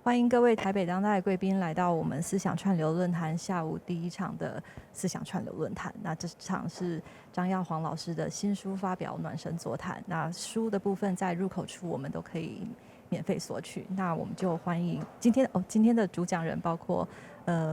欢迎各位台北当代贵宾来到我们思想串流论坛下午第一场的思想串流论坛。那这场是张耀煌老师的新书发表暖身座谈。那书的部分在入口处我们都可以免费索取。那我们就欢迎今天的主讲人包括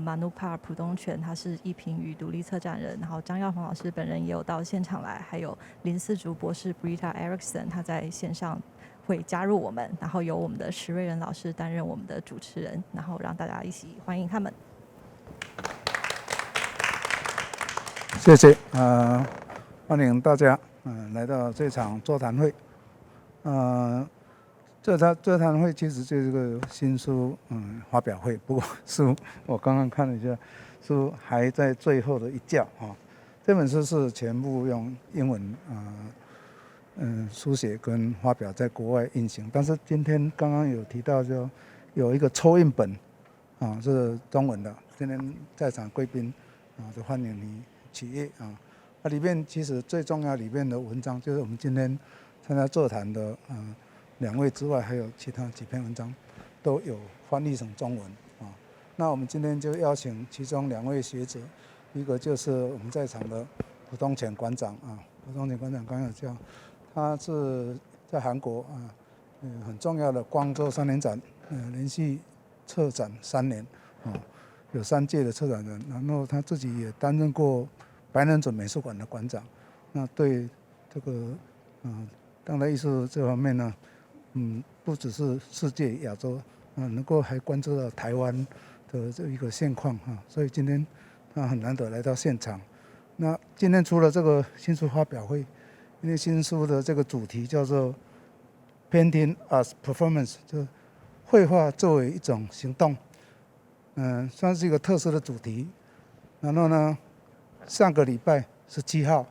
马努帕尔浦东泉，他是一评与独立策展人，然后张耀煌老师本人也有到现场来，还有林思竹博士 Brita Erickson 他在线上会加入我们，然后由我们的石瑞仁老师担任我们的主持人，然后让大家一起欢迎他们。谢谢，欢迎大家来到这场座谈会。座谈会其实就是个新书发表会，不过书我刚刚看了一下，书还在最后的一教这本书是全部用英文书写跟发表在国外印行，但是今天刚刚有提到就有一个抽印本是中文的，今天在场贵宾就欢迎你取阅里面其实最重要里面的文章就是我们今天参加座谈的2位之外，还有其他几篇文章都有翻译成中文那我们今天就邀请其中2位学者，一个就是我们在场的浦东泉馆长浦东泉馆长刚刚有叫。他是在韩国很重要的光州3年展连续策展3年有3届的策展人，然后他自己也担任过白人准美术馆的馆长。那对这个当代艺术这方面呢，不只是世界亚洲能够还关注到台湾的这一个现况所以今天他很难得来到现场。那今天除了这个新书发表会，因为新书的这个主题叫做 Painting as Performance， 就是绘画作为一种行动，算是一个特殊的主题。然后呢，上个礼拜17号，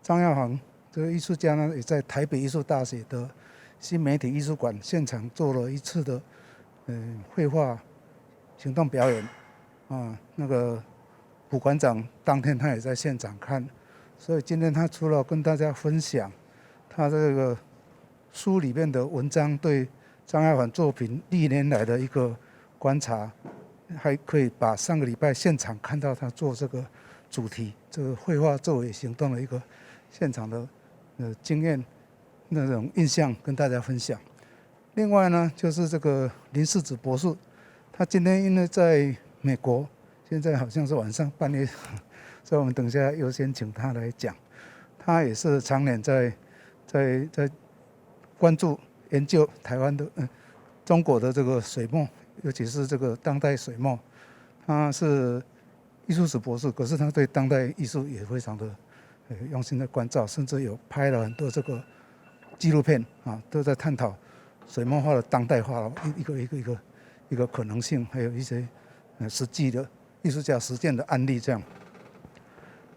张耀煌这个艺术家呢，也在台北艺术大学的新媒体艺术馆现场做了一次的绘画行动表演那个卜馆长当天他也在现场看。所以今天他除了跟大家分享他这个书里面的文章对张耀煌作品历年来的一个观察，还可以把上个礼拜现场看到他做这个主题，这个绘画作为行动的一个现场的经验那种印象跟大家分享。另外呢，就是这个林世子博士，他今天因为在美国，现在好像是晚上半夜。所以我们等一下优先请他来讲。他也是常年在关注研究台湾的中国的这个水墨，尤其是这个当代水墨。他是艺术史博士，可是他对当代艺术也非常的用心的关照，甚至有拍了很多这个纪录片都在探讨水墨画的当代化的一个可能性，还有一些实际的艺术家实践的案例这样。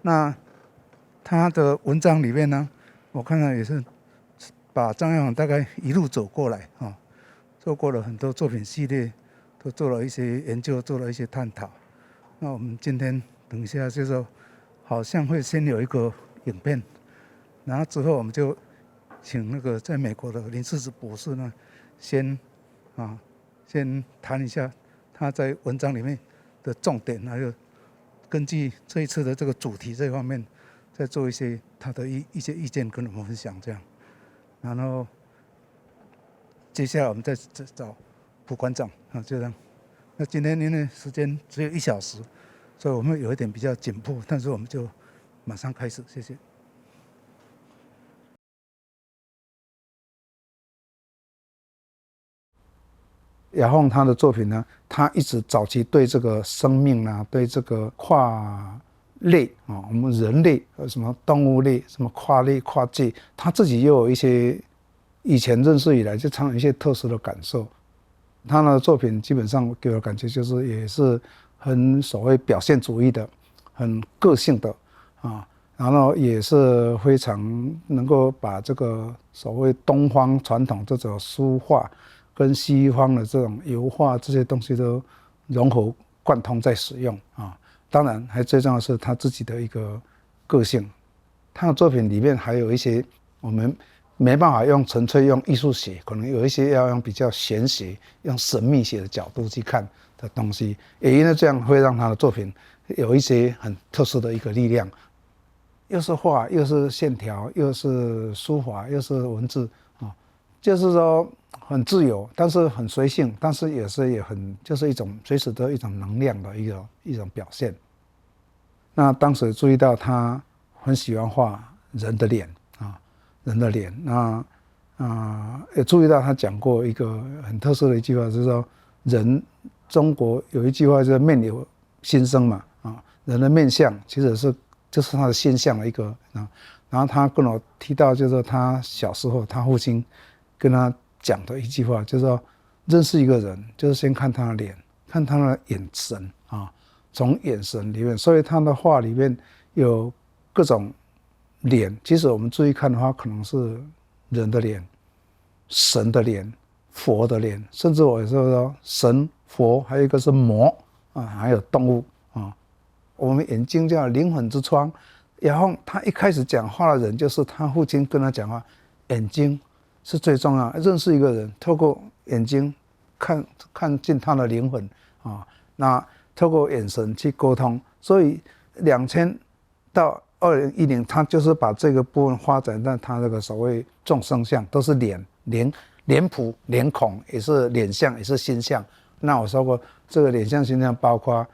那他的文章里面呢，我看到也是把张耀煌大概一路走过来做过了很多作品系列，都做了一些研究，做了一些探讨。那我们今天等一下就是好像会先有一个影片，然后之后我们就请那个在美国的林世子博士呢，先谈一下他在文章里面的重点，还有根据这一次的这个主题这方面，再做一些他的一些意见跟我们分享这样。然后接下来我们再找卜馆长就这样。那今天因为时间只有1小时，所以我们有一点比较紧迫，但是我们就马上开始，谢谢。雅凤他的作品呢，他一直早期对这个生命对这个跨类我们人类什么动物类，什么跨类跨界，他自己又有一些以前认识以来就常有一些特殊的感受。他的作品基本上给我的感觉就是也是很所谓表现主义的，很个性的然后也是非常能够把这个所谓东方传统这种书画跟西方的这种油画这些东西都融合贯通在使用当然还最重要的是他自己的一个个性。他的作品里面还有一些我们没办法用纯粹用艺术学，可能有一些要用比较玄学、用神秘学的角度去看的东西，也因为这样会让他的作品有一些很特殊的一个力量，又是画，又是线条，又是书法，又是文字啊，就是说很自由，但是很随性，但是也很就是一种随时都一种能量的一种表现。那当时注意到他很喜欢画人的脸啊，人的脸。那也注意到他讲过一个很特殊的一句话，就是说中国有一句话就是面由心生嘛啊，人的面相其实就是他的心相的一个啊。然后他跟我提到，就是说他小时候他父亲跟他讲的一句话，就是说认识一个人就是先看他的脸，看他的眼神啊。从眼神里面，所以他的画里面有各种脸。其实我们注意看的话，可能是人的脸、神的脸、佛的脸，甚至我有时候说神、佛，还有一个是魔啊，还有动物啊。我们眼睛叫灵魂之窗。然后他一开始讲话的人，就是他父亲跟他讲话，眼睛是最重要。认识一个人，透过眼睛看进他的灵魂啊，那透过眼神去沟通。所以2000到2010，他就是把这个部分发展到他这个所谓众生相，都是脸谱、脸孔，也是脸相，也是心相。那我说过，这个脸相、心相包括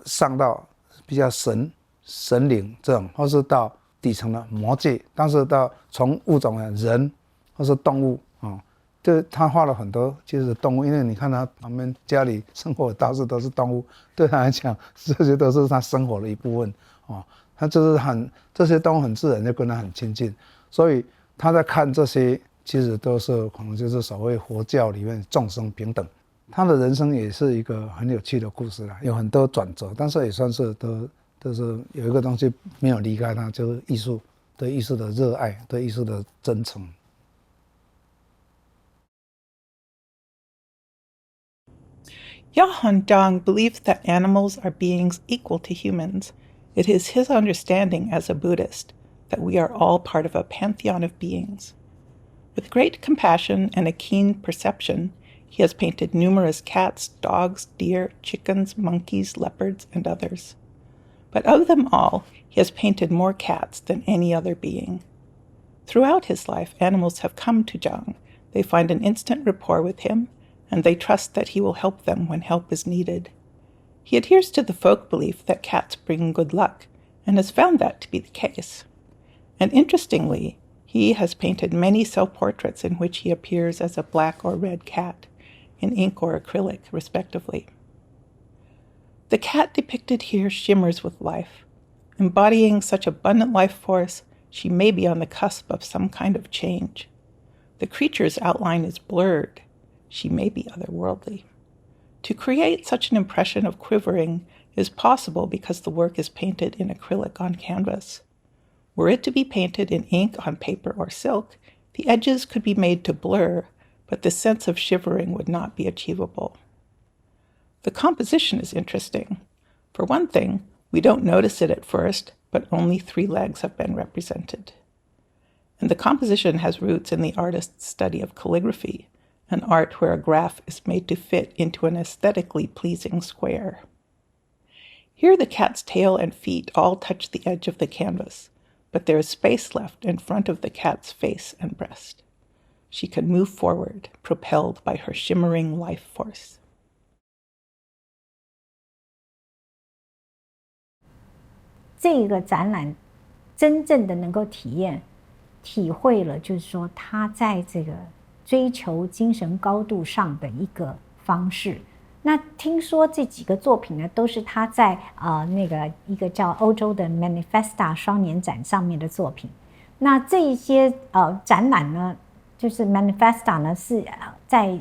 上到比较神灵这种，或是到底层的魔界，但是到从物种的人或是动物啊。就他画了很多就是动物，因为你看他们家里生活的大致都是动物，对他来讲，这些都是他生活的一部分哦。他就是这些动物很自然就跟他很亲近，所以他在看这些，其实都是可能就是所谓佛教里面众生平等。他的人生也是一个很有趣的故事啦，有很多转折，但是也算是都是有一个东西没有离开他，就是艺术，对艺术的热爱，对艺术的真诚。Yahon Chang believes that animals are beings equal to humans. It is his understanding as a Buddhist that we are all part of a pantheon of beings. With great compassion and a keen perception, he has painted numerous cats, dogs, deer, chickens, monkeys, leopards, and others. But of them all, he has painted more cats than any other being. Throughout his life, animals have come to Chang. They find an instant rapport with him, and they trust that he will help them when help is needed. He adheres to the folk belief that cats bring good luck, and has found that to be the case. And interestingly, he has painted many self-portraits in which he appears as a black or red cat, in ink or acrylic, respectively. The cat depicted here shimmers with life. Embodying such abundant life force, she may be on the cusp of some kind of change. The creature's outline is blurred. She may be otherworldly. To create such an impression of quivering is possible because the work is painted in acrylic on canvas. Were it to be painted in ink on paper or silk, the edges could be made to blur, but the sense of shivering would not be achievable. The composition is interesting. For one thing, we don't notice it at first, but only 3 legs have been represented. And the composition has roots in the artist's study of calligraphy, an art where a graph is made to fit into an aesthetically pleasing square. Here the cat's tail and feet all touch the edge of the canvas, but there is space left in front of the cat's face and breast. She can move forward, propelled by her shimmering life force. 这个展览真正的能够体会了，就是说他在这个追求精神高度上的一个方式。那听说这几个作品呢，都是他在那个一个叫欧洲的 Manifesta 双年展上面的作品。那这一些展览呢，就是 Manifesta 呢是在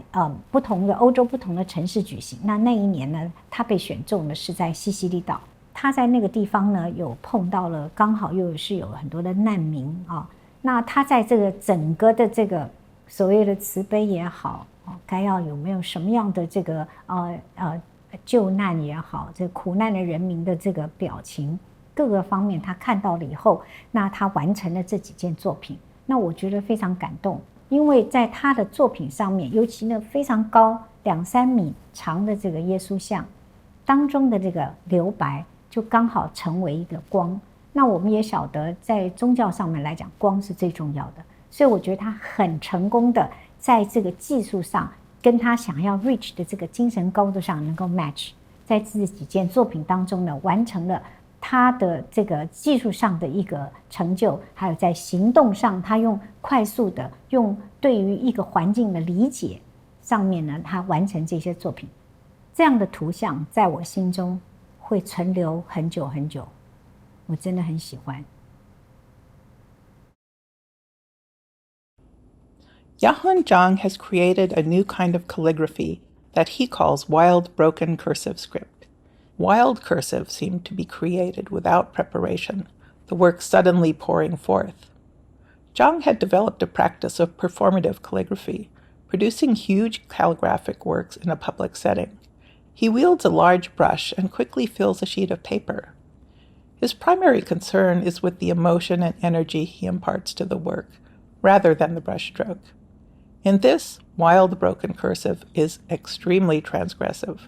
不同的欧洲不同的城市举行。那一年呢，他被选中的是在西西里岛。他在那个地方呢，有碰到了刚好又是有很多的难民啊。那他在这个整个的这个所谓的慈悲也好，该要有没有什么样的这个救难也好，这苦难的人民的这个表情，各个方面他看到了以后，那他完成了这几件作品。那我觉得非常感动，因为在他的作品上面，尤其那非常高2-3米长的这个耶稣像当中的这个留白，就刚好成为一个光。那我们也晓得，在宗教上面来讲，光是最重要的，所以我觉得他很成功的在这个技术上，跟他想要 reach 的这个精神高度上能够 match， 在自己几件作品当中呢，完成了他的这个技术上的一个成就，还有在行动上，他用快速的用对于一个环境的理解上面呢，他完成这些作品。这样的图像在我心中会存留很久很久，我真的很喜欢。Yahon Chang has created a new kind of calligraphy that he calls wild broken cursive script. Wild cursive seemed to be created without preparation, the work suddenly pouring forth. Chang had developed a practice of performative calligraphy, producing huge calligraphic works in a public setting. He wields a large brush and quickly fills a sheet of paper. His primary concern is with the emotion and energy he imparts to the work, rather than the brushstroke. In this, wild broken cursive is extremely transgressive.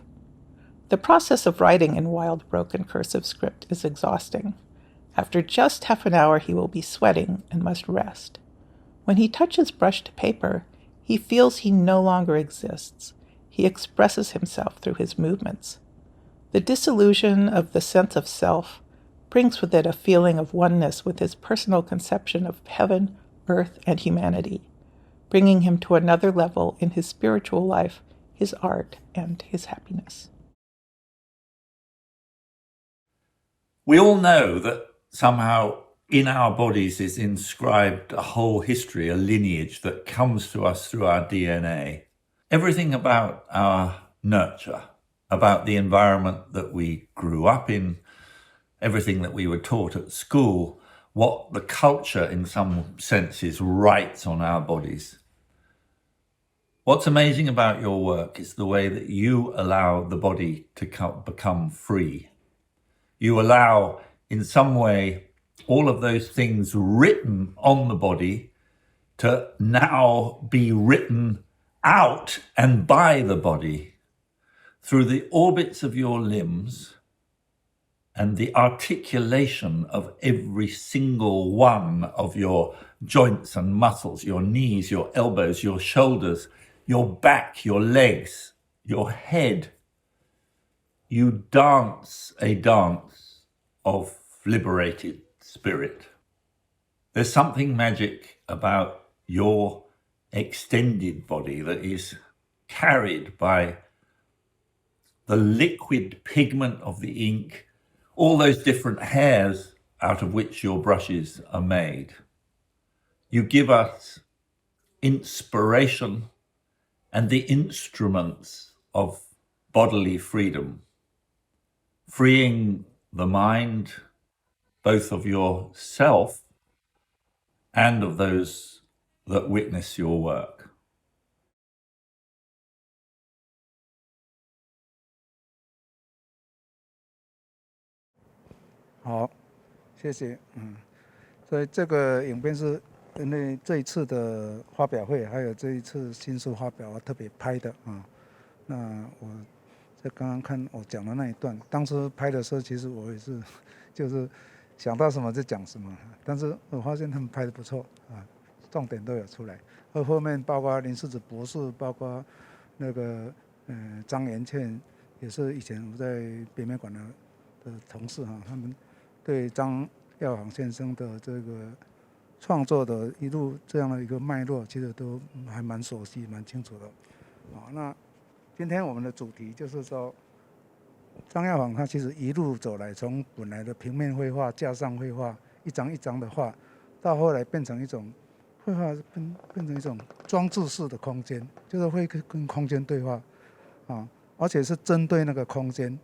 The process of writing in wild broken cursive script is exhausting. After just half an hour, he will be sweating and must rest. When he touches brush to paper, he feels he no longer exists. He expresses himself through his movements. The dissolution of the sense of self brings with it a feeling of oneness with his personal conception of heaven, earth, and humanity, bringing him to another level in his spiritual life, his art, and his happiness. We all know that somehow in our bodies is inscribed a whole history, a lineage that comes to us through our DNA. Everything about our nurture, about the environment that we grew up in, everything that we were taught at school, what the culture in some senses writes on our bodies. What's amazing about your work is the way that you allow the body to become free. You allow, in some way, all of those things written on the body to now be written out and by the body through the orbits of your limbs and the articulation of every single one of your joints and muscles, your knees, your elbows, your shoulders, your back, your legs, your head. You dance a dance of liberated spirit. There's something magic about your extended body that is carried by the liquid pigment of the ink, all those different hairs out of which your brushes are made. You give us inspiration and the instruments of bodily freedom, freeing the mind, both of yourself and of those that witness your work. 好，谢谢。所以这个影片是因为这一次的发表会，还有这一次新书发表，我特别拍的啊。那我在刚刚看我讲的那一段，当时拍的时候，其实我也是就是想到什么就讲什么，但是我发现他们拍的不错啊，重点都有出来。后面包括林世子博士，包括那个张元倩，也是以前我在北美馆的同事哈，他们对张耀航先生的这个创作的一路这样的一个脉络，其实都还蛮熟悉、蛮清楚的。那今天我们的主题就是说，张耀航他其实一路走来，从本来的平面绘画、架上绘画，一张一张的画，到后来变成一种绘画变成一种装置式的空间，就是会跟空间对话啊，而且是针对那个空间。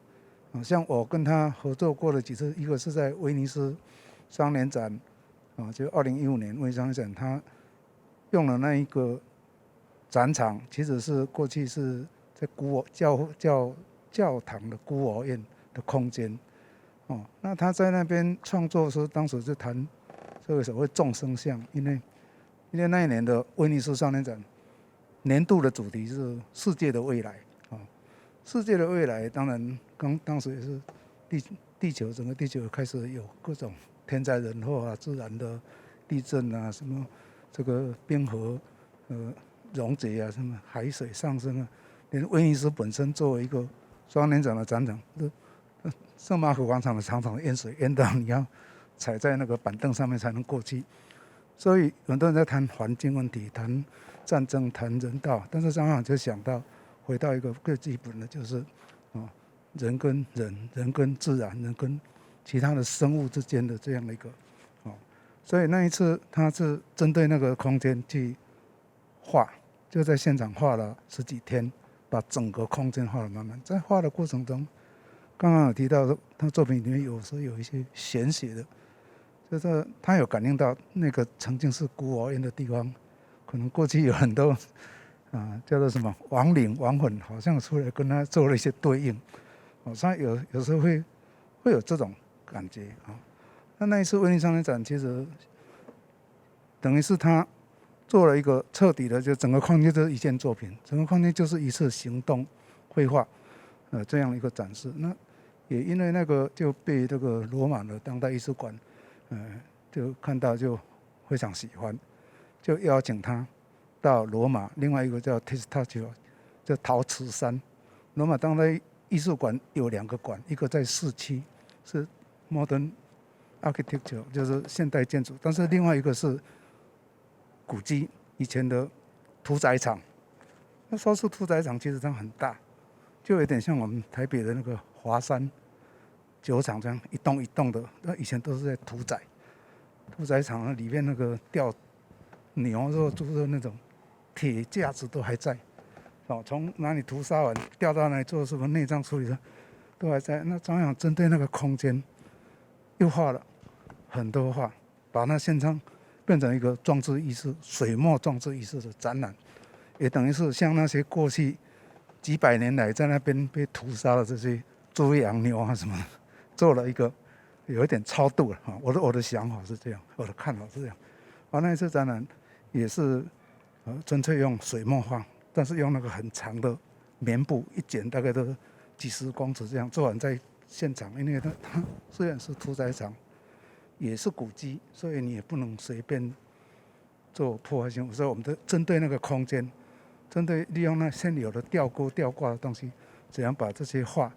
像我跟他合作过的几次，一个是在威尼斯双年展，就2015年威尼斯双年展，他用了那一个展场，其实是过去是在教堂的孤儿院的空间，那他在那边创作的时候，当时就谈这个所谓众生相，因为因为那一年的威尼斯少年展年度的主题是世界的未来啊，世界的未来当然当时也是整个地球开始有各种天灾人祸啊，自然的地震啊，什么这个冰河溶解啊，什么海水上升啊，连威尼斯本身作为一个双年展的展场，圣马可广场的长长的淹水，淹到你要踩在那个板凳上面才能过去。所以很多人在谈环境问题，谈战争，谈人道，但是张好就想到回到一个最基本的，就是人跟人、人跟自然、人跟其他的生物之间的这样的一个所以那一次他是针对那个空间去画，就在现场画了10几天，把整个空间画了满满。在画的过程中，刚刚有提到他作品里面有时候有一些玄学的，就是他有感应到那个曾经是孤儿院的地方，可能过去有很多叫做什么亡灵亡魂，好像出来跟他做了一些对应，所以有时候会有这种感觉啊。那一次威尼斯少年展，其实等于是他做了一个彻底的，就整个空间就是一件作品，整个空间就是一次行动绘画，这样一个展示。那也因为那个就被这个罗马的当代艺术馆，就看到就非常喜欢，就邀请他到罗马另外一个叫 Testaccio， 叫陶瓷山。罗马当代艺术馆有2个馆，一个在市区是 Modern Architecture， 就是现代建筑，但是另外一个是古迹以前的屠宰场。那说是屠宰场，其实它很大，就有点像我们台北的那个华山酒厂这样一栋一栋的，那以前都是在屠宰。屠宰场里面那个吊牛肉、猪肉那种铁架子都还在，从哪里屠杀完吊到哪里做什么内脏处理的都还在。那张扬针对那个空间又画了很多画，把那现场变成一个装置艺术、水墨装置艺术的展览，也等于是像那些过去几百年来在那边被屠杀的这些猪、羊、牛啊什么的，做了一个有一点超度了。我的想法是这样，我的看法是这样。那一次展览也是纯粹用水墨画，但是用那个很长的棉布一剪，大概都几十公尺这样做完在现场。因为它虽然是屠宰场，也是古迹，所以你也不能随便做破坏性。所以我们的针对那个空间，针对利用那现有的吊钩吊挂的东西，怎样把这些画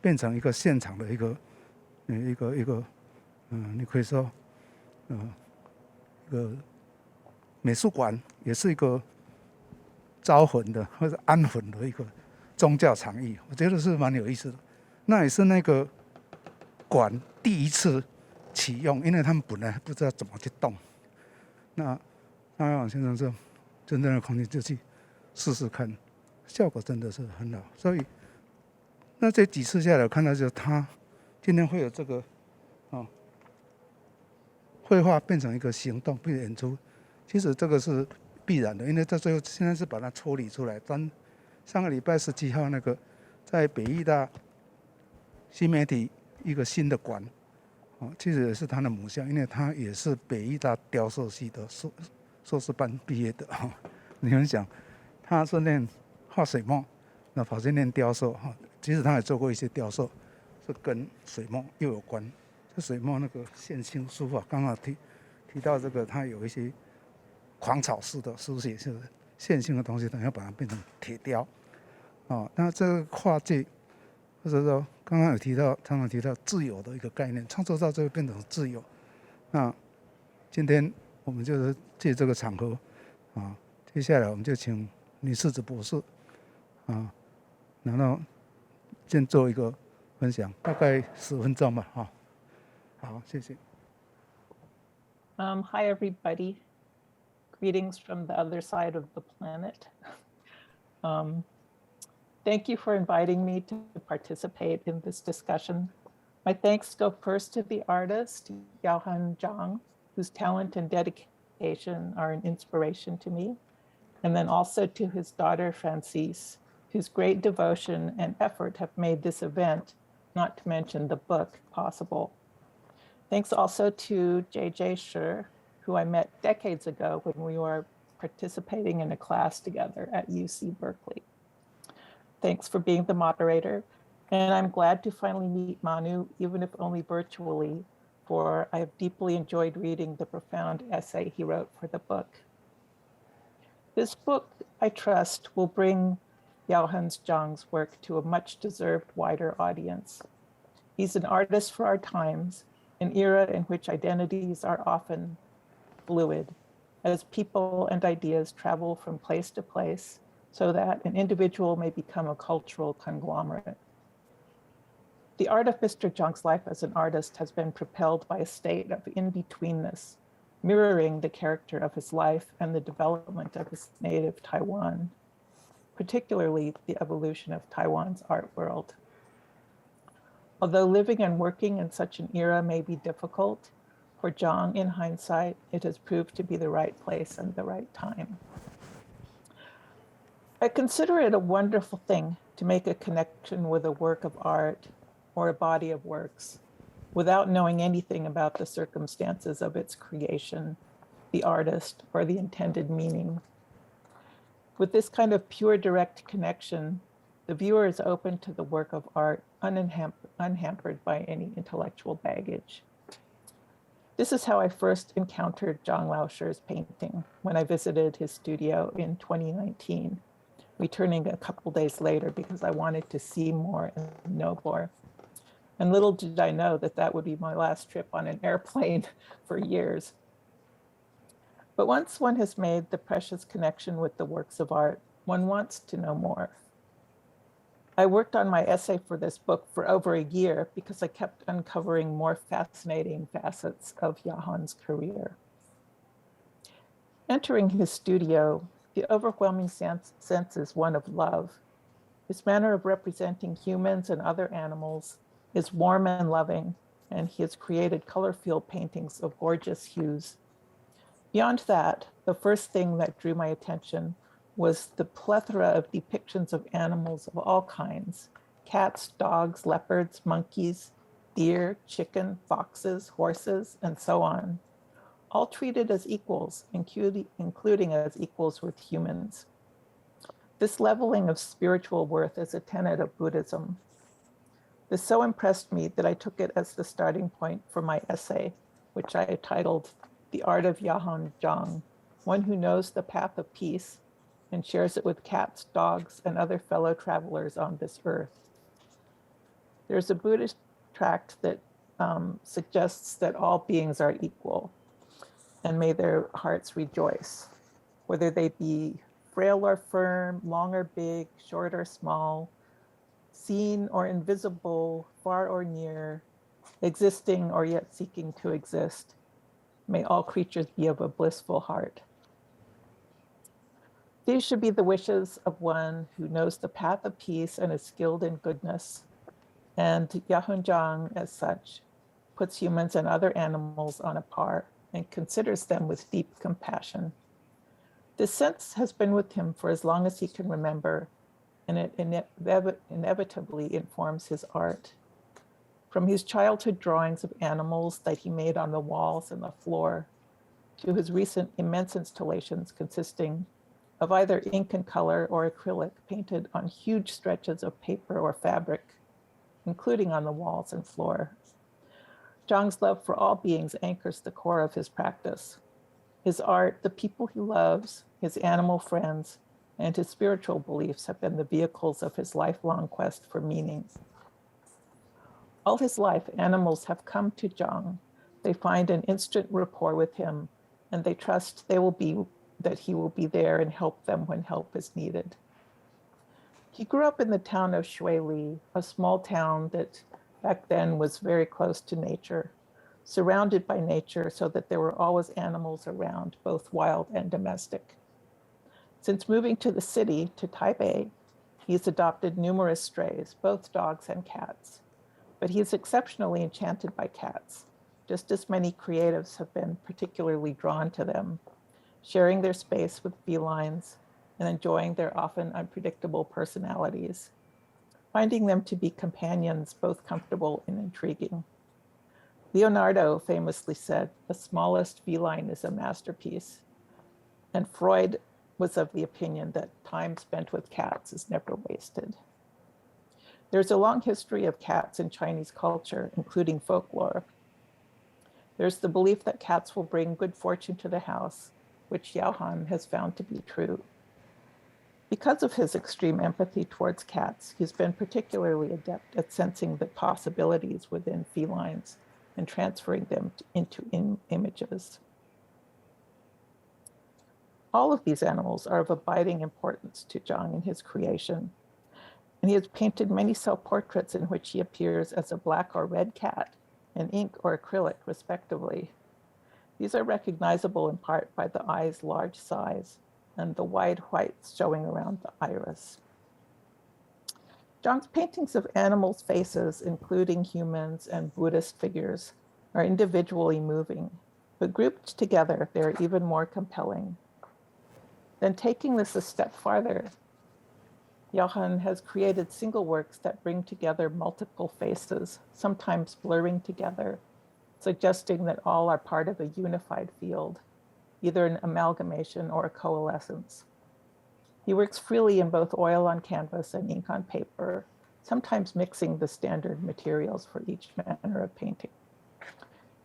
变成一个现场的一个你可以说一个美术馆，也是一个招魂的或者安魂的一个宗教场域，我觉得是蛮有意思的。那也是那个馆第一次启用，因为他们本来不知道怎么去动。那张亚先生说，真正的空间就去试试看，效果真的是很好。所以那这几次下来，看到就是他今天会有这个绘画变成一个行动，变成演出，其实这个是必然的，因为在最后现在是把它抽离出来。但上个礼拜17号那个在北艺大新媒体一个新的馆，其实也是他的母校，因为他也是北艺大雕塑系的硕士班毕业的。你们想，他是念画水墨，那跑去念雕塑，其实他也做过一些雕塑，是跟水墨又有关。这水墨那个线性书法，刚好提到这个，它有一些狂草式的书写，是线性的东西，等要把它变成铁雕。那这个画界，或者说刚刚有提到，常常提到自由的一个概念，创作到这个变成自由。那今天我们就是借这个场合，接下来我们就请李世子博士，然后先做一个分享，大概10分钟吧，好，谢谢。Hi, everybody. Greetings from the other side of the planet. Thank you for inviting me to participate in this discussion. My thanks go first to the artist, Yahon Chang, whose talent and dedication are an inspiration to me, and then also to his daughter, Francis, whose great devotion and effort have made this event, not to mention the book, possible. Thanks also to J.J. Shi, who I met decades ago when we were participating in a class together at UC Berkeley. Thanks for being the moderator. And I'm glad to finally meet Manu, even if only virtually, for I have deeply enjoyed reading the profound essay he wrote for the book. This book, I trust, will bring Yahon Chang's work to a much-deserved wider audience. He's an artist for our times, an era in which identities are often fluid, as people and ideas travel from place to place, so that an individual may become a cultural conglomerate. The art of Mr. Chang's life as an artist has been propelled by a state of in-betweenness, mirroring the character of his life and the development of his native Taiwan, particularly the evolution of Taiwan's art world. Although living and working in such an era may be difficult, for Chang, in hindsight, it has proved to be the right place and the right time. I consider it a wonderful thing to make a connection with a work of art or a body of works without knowing anything about the circumstances of its creation, the artist, or the intended meaning. With this kind of pure direct connection, the viewer is open to the work of art unhampered by any intellectual baggage. This is how I first encountered Zhang Laosher's painting when I visited his studio in 2019, returning a couple days later because I wanted to see more and know more. And little did I know that that would be my last trip on an airplane for years. But once one has made the precious connection with the works of art, one wants to know more. I worked on my essay for this book for over a year because I kept uncovering more fascinating facets of Yahon's career. Entering his studio, the overwhelming sense is one of love. His manner of representing humans and other animals is warm and loving, and he has created color-filled paintings of gorgeous hues. Beyond that, the first thing that drew my attention was the plethora of depictions of animals of all kinds: cats, dogs, leopards, monkeys, deer, chicken, foxes, horses, and so on, all treated as equals, including as equals with humans. This leveling of spiritual worth is a tenet of Buddhism. This so impressed me that I took it as the starting point for my essay, which I titled The Art of Yahon Chang, one who knows the path of peace and shares it with cats, dogs, and other fellow travelers on this earth. There's a Buddhist tract that suggests that all beings are equal and may their hearts rejoice, whether they be frail or firm, long or big, short or small, seen or invisible, far or near, existing or yet seeking to exist. May all creatures be of a blissful heart. These should be the wishes of one who knows the path of peace and is skilled in goodness. And Yahon Chang, as such, puts humans and other animals on a par and considers them with deep compassion. This sense has been with him for as long as he can remember, and it inevitably informs his art. From his childhood drawings of animals that he made on the walls and the floor, to his recent immense installations consisting of either ink and color or acrylic painted on huge stretches of paper or fabric, including on the walls and floor. Chang's love for all beings anchors the core of his practice. His art, the people he loves, his animal friends, and his spiritual beliefs have been the vehicles of his lifelong quest for meaning. All his life, animals have come to Chang. They find an instant rapport with him, and they trust that he will be there and help them when help is needed. He grew up in the town of Shuili, a small town that back then was very close to nature, surrounded by nature so that there were always animals around, both wild and domestic. Since moving to the city, to Taipei, he's adopted numerous strays, both dogs and cats. But he's exceptionally enchanted by cats. Just as many creatives have been particularly drawn to them, sharing their space with felines and enjoying their often unpredictable personalities, finding them to be companions both comfortable and intriguing. Leonardo famously said, "The smallest feline is a masterpiece." And Freud was of the opinion that time spent with cats is never wasted. There's a long history of cats in Chinese culture, including folklore. There's the belief that cats will bring good fortune to the house, which Yahon has found to be true. Because of his extreme empathy towards cats, he's been particularly adept at sensing the possibilities within felines and transferring them into images. All of these animals are of abiding importance to Chang in his creation, and he has painted many self-portraits in which he appears as a black or red cat, in ink or acrylic, respectively. These are recognizable in part by the eye's large size and the wide whites showing around the iris. Chang's paintings of animals' faces, including humans and Buddhist figures, are individually moving, but grouped together, they're even more compelling. Then taking this a step farther, Yahon has created single works that bring together multiple faces, sometimes blurring together, suggesting that all are part of a unified field, either an amalgamation or a coalescence. He works freely in both oil on canvas and ink on paper, sometimes mixing the standard materials for each manner of painting.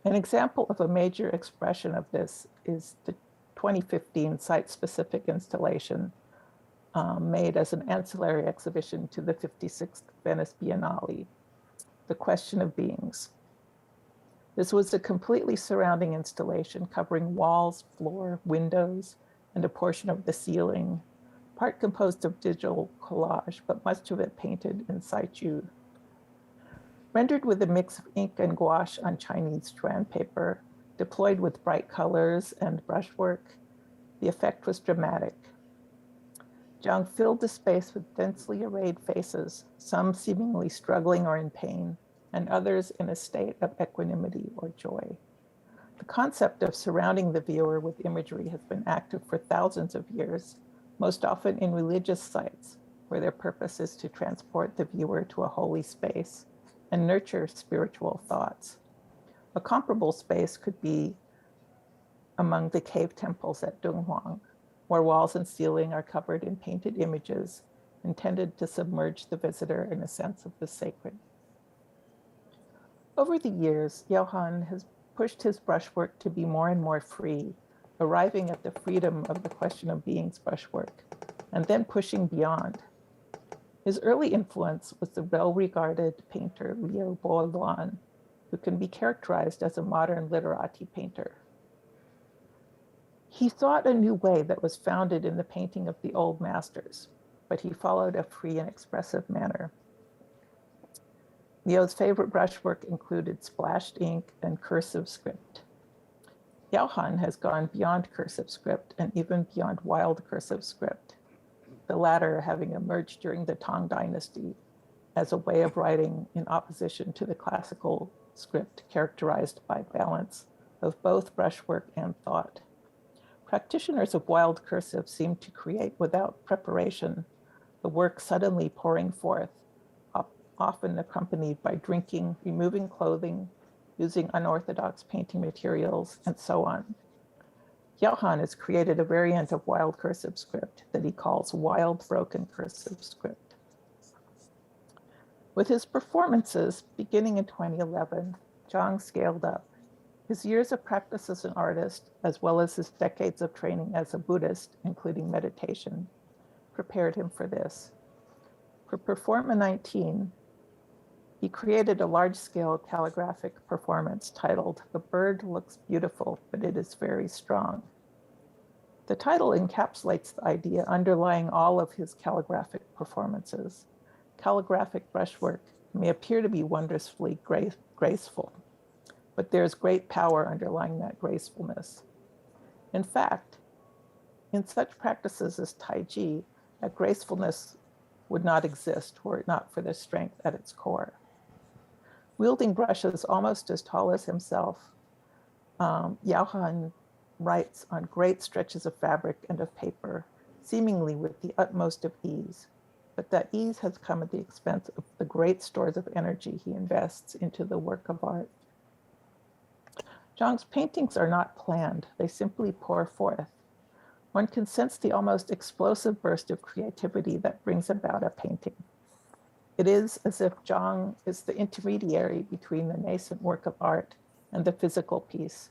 An example of a major expression of this is the 2015 site-specific installation made as an ancillary exhibition to the 56th Venice Biennale, The Question of Beings. This was a completely surrounding installation covering walls, floor, windows, and a portion of the ceiling, part composed of digital collage, but much of it painted in situ. Rendered with a mix of ink and gouache on Chinese strand paper, deployed with bright colors and brushwork, the effect was dramatic. Chang filled the space with densely arrayed faces, some seemingly struggling or in pain, and others in a state of equanimity or joy. The concept of surrounding the viewer with imagery has been active for thousands of years, most often in religious sites, where their purpose is to transport the viewer to a holy space and nurture spiritual thoughts. A comparable space could be among the cave temples at Dunhuang, where walls and ceiling are covered in painted images intended to submerge the visitor in a sense of the sacred. Over the years, Yahon has pushed his brushwork to be more and more free, arriving at the freedom of the Question of Beings brushwork, and then pushing beyond. His early influence was the well-regarded painter Liu Boluan, who can be characterized as a modern literati painter. He thought a new way that was founded in the painting of the old masters, but he followed a free and expressive manner. Liu's favorite brushwork included splashed ink and cursive script. Yahon has gone beyond cursive script and even beyond wild cursive script, the latter having emerged during the Tang Dynasty as a way of writing in opposition to the classical script characterized by balance of both brushwork and thought. Practitioners of wild cursive seem to create without preparation, the work suddenly pouring forth, often accompanied by drinking, removing clothing, using unorthodox painting materials, and so on. Yahon has created a variant of wild cursive script that he calls wild broken cursive script. With his performances, beginning in 2011, Chang scaled up. His years of practice as an artist, as well as his decades of training as a Buddhist, including meditation, prepared him for this. For Performa 19, he created a large-scale calligraphic performance titled "The Bird Looks Beautiful, but It Is Very Strong." The title encapsulates the idea underlying all of his calligraphic performances. Calligraphic brushwork may appear to be wondrously graceful, but there's great power underlying that gracefulness. In fact, in such practices as Tai Chi, that gracefulness would not exist were it not for the strength at its core. Wielding brushes almost as tall as himself, Yahon writes on great stretches of fabric and of paper, seemingly with the utmost of ease. But that ease has come at the expense of the great stores of energy he invests into the work of art. Zhang's paintings are not planned, they simply pour forth. One can sense the almost explosive burst of creativity that brings about a painting. It is as if Zhang is the intermediary between the nascent work of art and the physical piece.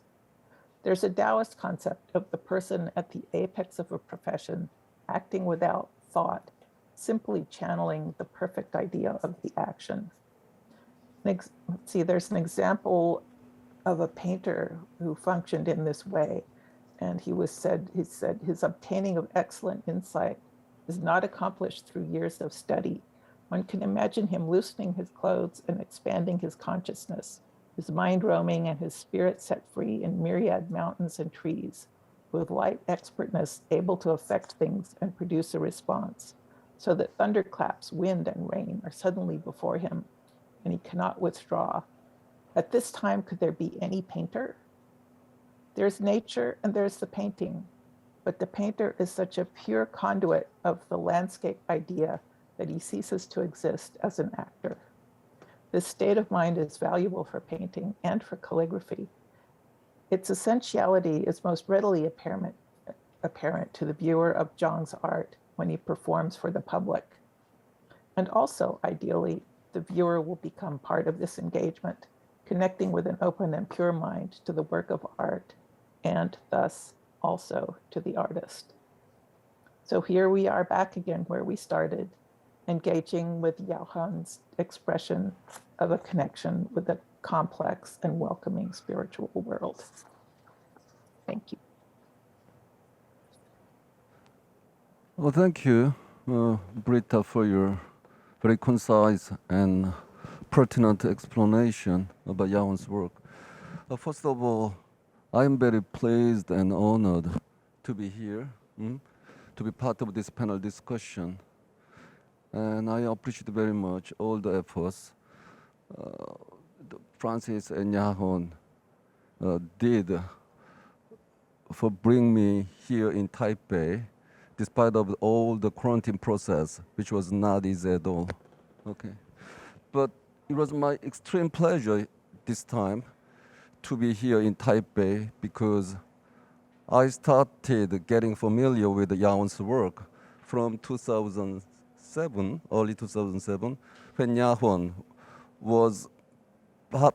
There's a Taoist concept of the person at the apex of a profession, acting without thought, simply channeling the perfect idea of the action. Let's see, there's an example of a painter who functioned in this way. And he said his obtaining of excellent insight is not accomplished through years of study. One can imagine him loosening his clothes and expanding his consciousness, his mind roaming and his spirit set free in myriad mountains and trees, with light expertness able to affect things and produce a response, so that thunderclaps, wind, and rain are suddenly before him, and he cannot withdraw. At this time, could there be any painter? There's nature and there's the painting, but the painter is such a pure conduit of the landscape idea that he ceases to exist as an actor. This state of mind is valuable for painting and for calligraphy. Its essentiality is most readily apparent to the viewer of Zhang's art when he performs for the public. And also, ideally, the viewer will become part of this engagement, connecting with an open and pure mind to the work of art, and thus also to the artist. So here we are back again where we started, engaging with Yahon's expression of a connection with a complex and welcoming spiritual world. Thank you. Well, thank you, Britta, for your very concise and pertinent explanation about Yahon's work. First of all, I am very pleased and honored to be here, to be part of this panel discussion. And I appreciate very much all the efforts Francis and Yahon did for bringing me here in Taipei, despite of all the quarantine process, which was not easy at all. Okay, but it was my extreme pleasure this time to be here in Taipei because I started getting familiar with Yahon's work from 2007, early 2007, when Yahon was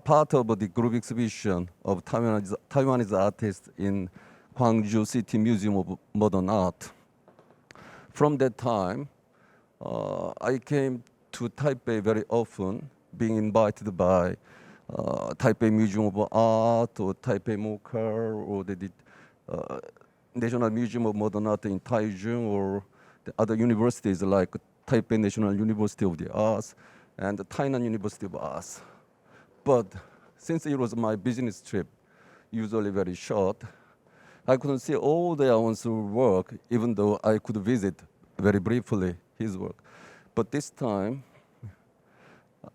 part of the group exhibition of Taiwanese artists in Gwangju City Museum of Modern Art. From that time, I came to Taipei very often, being invited by Taipei Museum of Art or Taipei MOCAR or the National Museum of Modern Art in Taichung or the other universities like Taipei National University of the Arts and the Tainan University of Arts. But since it was my business trip, usually very short, I couldn't see all the Yahon's work, even though I could visit very briefly his work. But this time,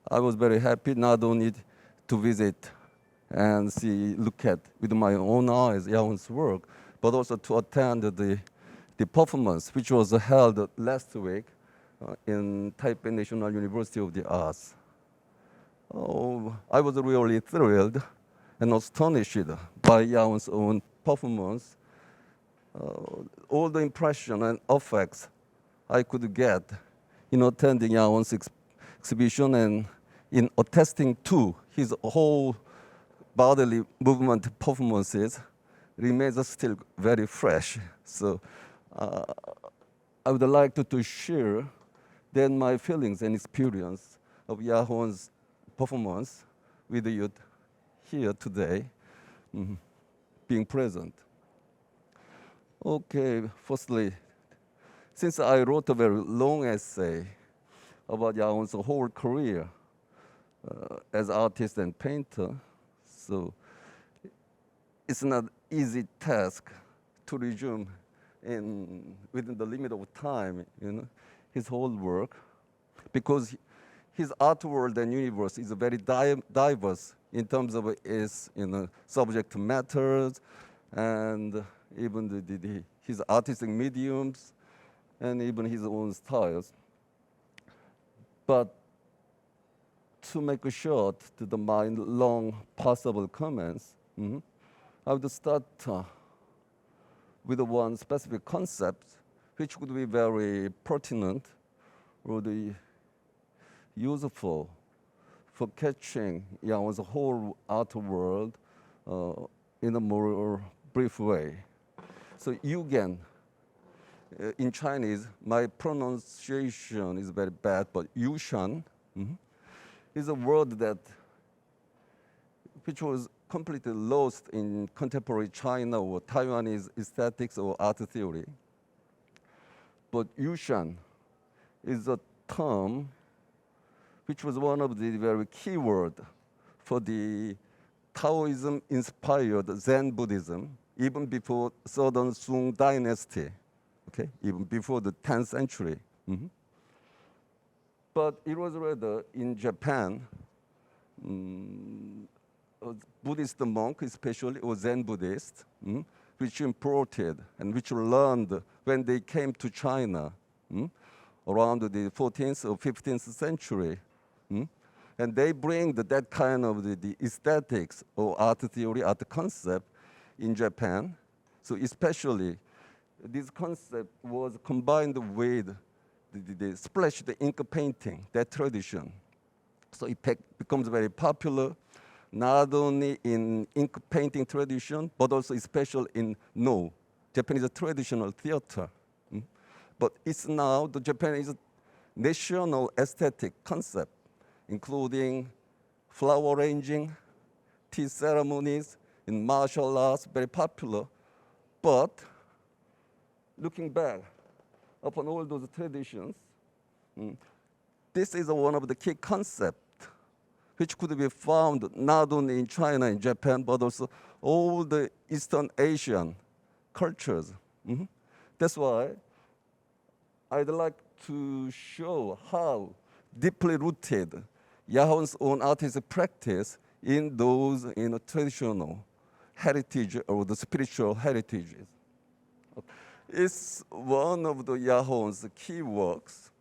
I was very happy not only to visit and look at with my own eyes Yahon's work, but also to attend the performance, which was held last week in Taipei National University of the Arts. Oh, I was really thrilled and astonished by Yahon's own performance. All the impression and effects I could get in attending Yahon's exhibition and in attesting to his whole bodily movement performances remains still very fresh. So I would like to share then my feelings and experience of Yahon's performance with you here today, being present. Okay, firstly, since I wrote a very long essay about Yahon's whole career as artist and painter, so it's not easy task to resume within the limit of time, his whole work, because his art world and universe is very diverse in terms of its subject matters and even his artistic mediums and even his own styles. But to make a short to my long possible comments, I would start with one specific concept, which could be very pertinent or useful for catching Yahon's whole art world in a more brief way. So Yugen, in Chinese, my pronunciation is very bad, but Yushan is a word which was completely lost in contemporary China or Taiwanese aesthetics or art theory. But Yushan is a term which was one of the very key words for the Taoism-inspired Zen Buddhism, even before Southern Sung Dynasty, okay, even before the 10th century. But it was rather in Japan, a Buddhist monk, especially, or Zen Buddhist, which imported and which learned when they came to China around the 14th or 15th century. And they bring that kind of the aesthetics or art theory, art concept in Japan. So especially, this concept was combined with the splashed ink painting, that tradition. So it becomes very popular, not only in ink painting tradition, but also especially in No, Japanese traditional theater. But it's now the Japanese national aesthetic concept, including flower arranging, tea ceremonies, in martial arts, very popular. But looking back upon all those traditions, this is one of the key concepts which could be found not only in China and Japan, but also all the Eastern Asian cultures. That's why I'd like to show how deeply rooted Yahon's own artistic practice in those traditional heritage or the spiritual heritages. It's one of the Yahon's key works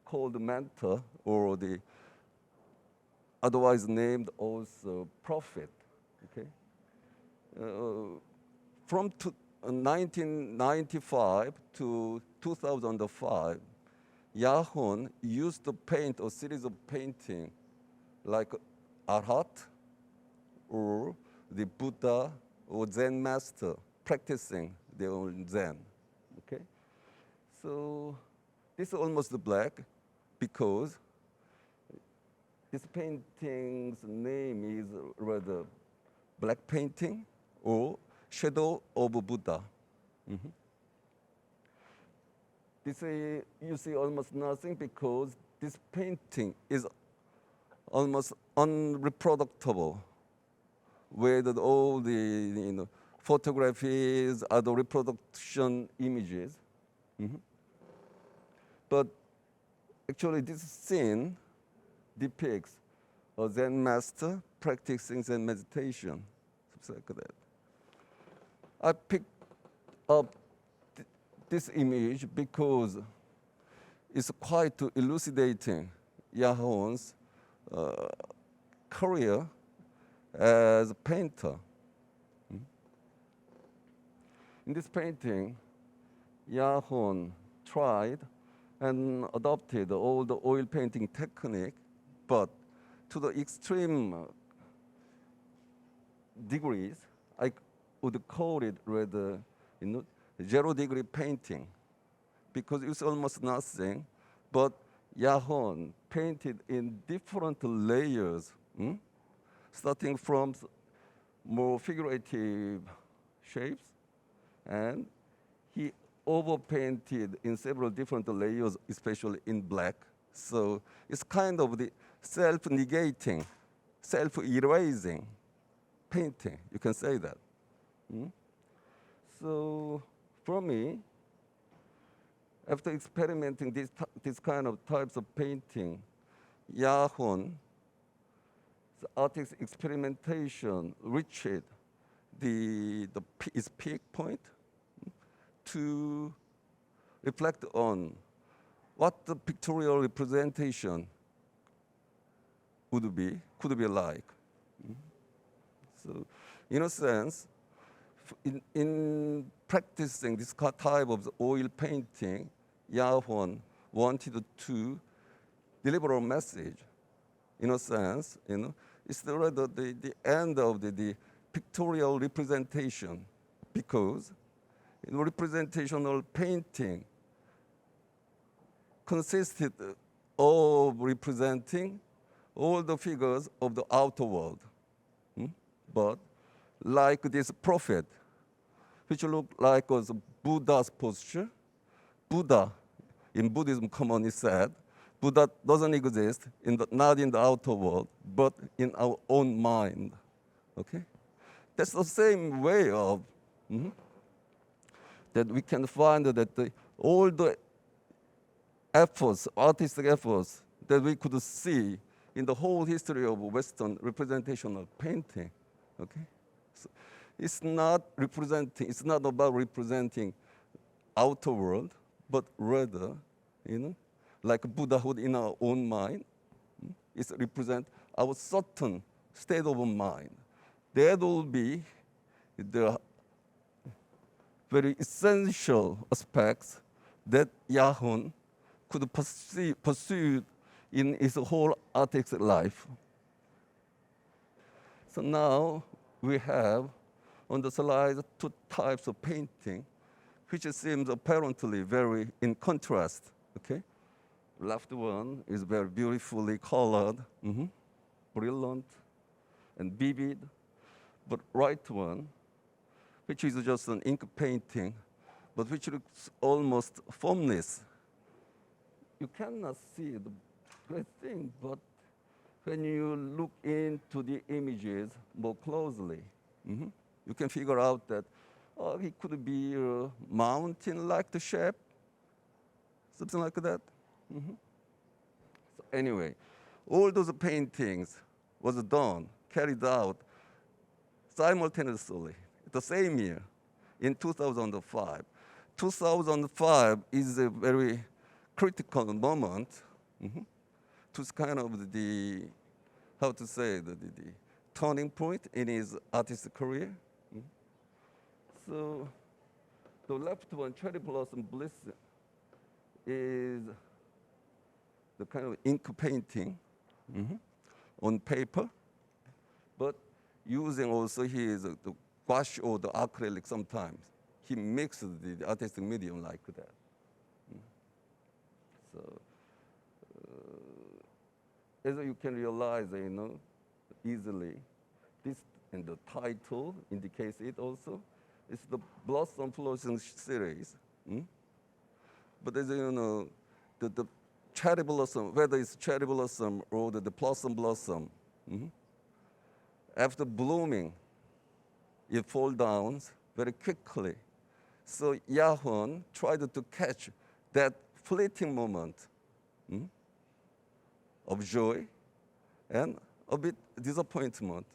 called Mentor, or the otherwise named also Prophet. Okay? From 1995 to 2005, Yahon used to paint a series of paintings like Arhat or the Buddha or Zen master practicing their own Zen. Okay? So this is almost black because this painting's name is rather black painting or shadow of Buddha. This you see almost nothing because this painting is almost unreproducible with all the photographies, other reproduction images. But actually this scene depicts a Zen master practicing Zen meditation, something like that. I picked up this image because it's quite elucidating Yahon's career as a painter. In this painting, Yahon tried and adopted all the oil painting technique, but to the extreme degrees, I would call it rather, 0-degree painting, because it's almost nothing, but Yahon painted in different layers, starting from more figurative shapes, and he overpainted in several different layers, especially in black. So it's kind of the self-negating, self-erasing painting, you can say that. So for me, after experimenting this kind of types of painting, Yahon's artistic experimentation reached its peak point to reflect on what the pictorial representation could be like. So in a sense, in practicing this type of oil painting, Yahon wanted to deliver a message, in a sense, it's rather the end of the pictorial representation, because representational painting consisted of representing all the figures of the outer world. But like this prophet, which looked like was Buddha's posture, Buddha, in Buddhism commonly said, Buddha doesn't exist not in the outer world, but in our own mind. Okay? That's the same way of that we can find that all the efforts, artistic efforts that we could see in the whole history of Western representational painting. Okay? So it's not about representing outer world, but rather, like Buddhahood in our own mind, it represents our certain state of mind. That will be the very essential aspects that Yahon could pursue in his whole artistic life. So now we have on the slide two types of painting, which seems apparently very in contrast. Okay, left one is very beautifully colored, brilliant and vivid, but right one, which is just an ink painting, but which looks almost formless. You cannot see the great thing, but when you look into the images more closely, you can figure out that it could be a mountain-like the shape, something like that. So anyway, all those paintings was done, carried out simultaneously the same year, in 2005. 2005 is a very critical moment to kind of the turning point in his artistic career. So the left one, Cherry Blossom Bliss, is the kind of ink painting on paper, but using also his the gouache or the acrylic sometimes. He mixed the artistic medium like that. So as you can realize, easily, this and the title indicates it also. It's the Blossom Flourishing series. But as you know, the cherry blossom, whether it's cherry blossom or the blossom, after blooming, it falls down very quickly. So Yahon tried to catch that fleeting moment of joy and a bit disappointment.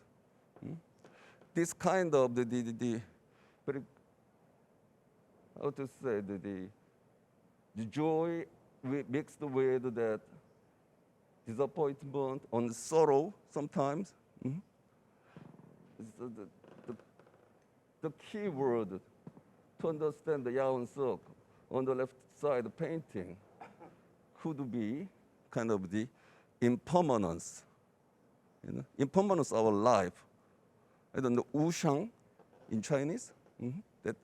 This kind of the very, how to say, the joy mixed with that disappointment and sorrow sometimes. The key word to understand the Yahon Silk on the left side painting could be kind of the impermanence. Impermanence of our life. I don't know, wushang in Chinese. That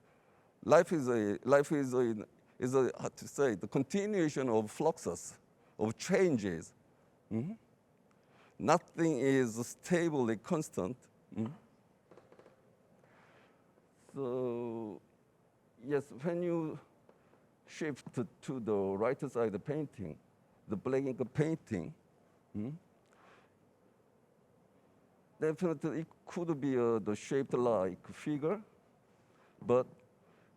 life is how to say, the continuation of fluxes, of changes. Nothing is stably constant. So, yes, when you shift to the right side painting, the black ink painting, definitely it could be the shaped like figure, but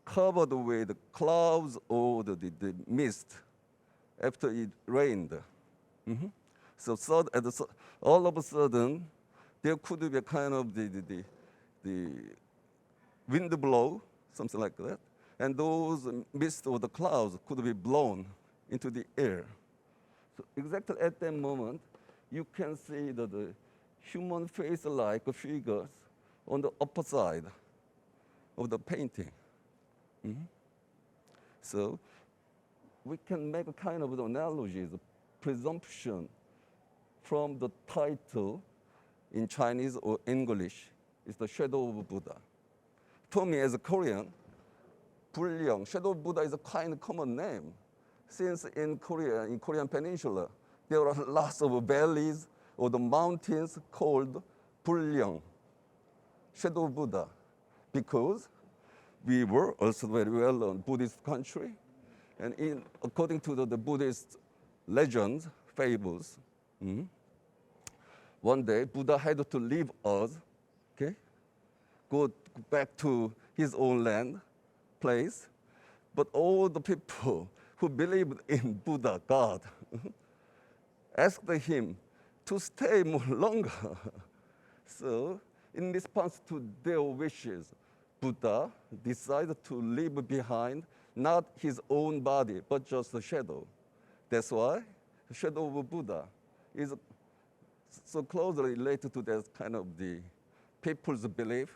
covered with clouds or the mist after it rained. So all of a sudden, there could be a kind of the wind blow, something like that, and those mist or the clouds could be blown into the air. So exactly at that moment, you can see the human face-like figures on the upper side. of the painting. So we can make a kind of analogy, the presumption from the title in Chinese or English is the shadow of Buddha. For me as a Korean, Buryong, shadow of Buddha is a kind of common name. Since in Korea, in Korean Peninsula, there are lots of valleys or the mountains called Buryong, shadow of Buddha, because we were also very well-known Buddhist country. And according to the Buddhist legends, fables, one day Buddha had to leave us, okay, go back to his own land, place. But all the people who believed in Buddha, God, asked him to stay more longer. So in response to their wishes, Buddha decided to leave behind not his own body, but just a shadow. That's why the shadow of Buddha is so closely related to that kind of the people's belief,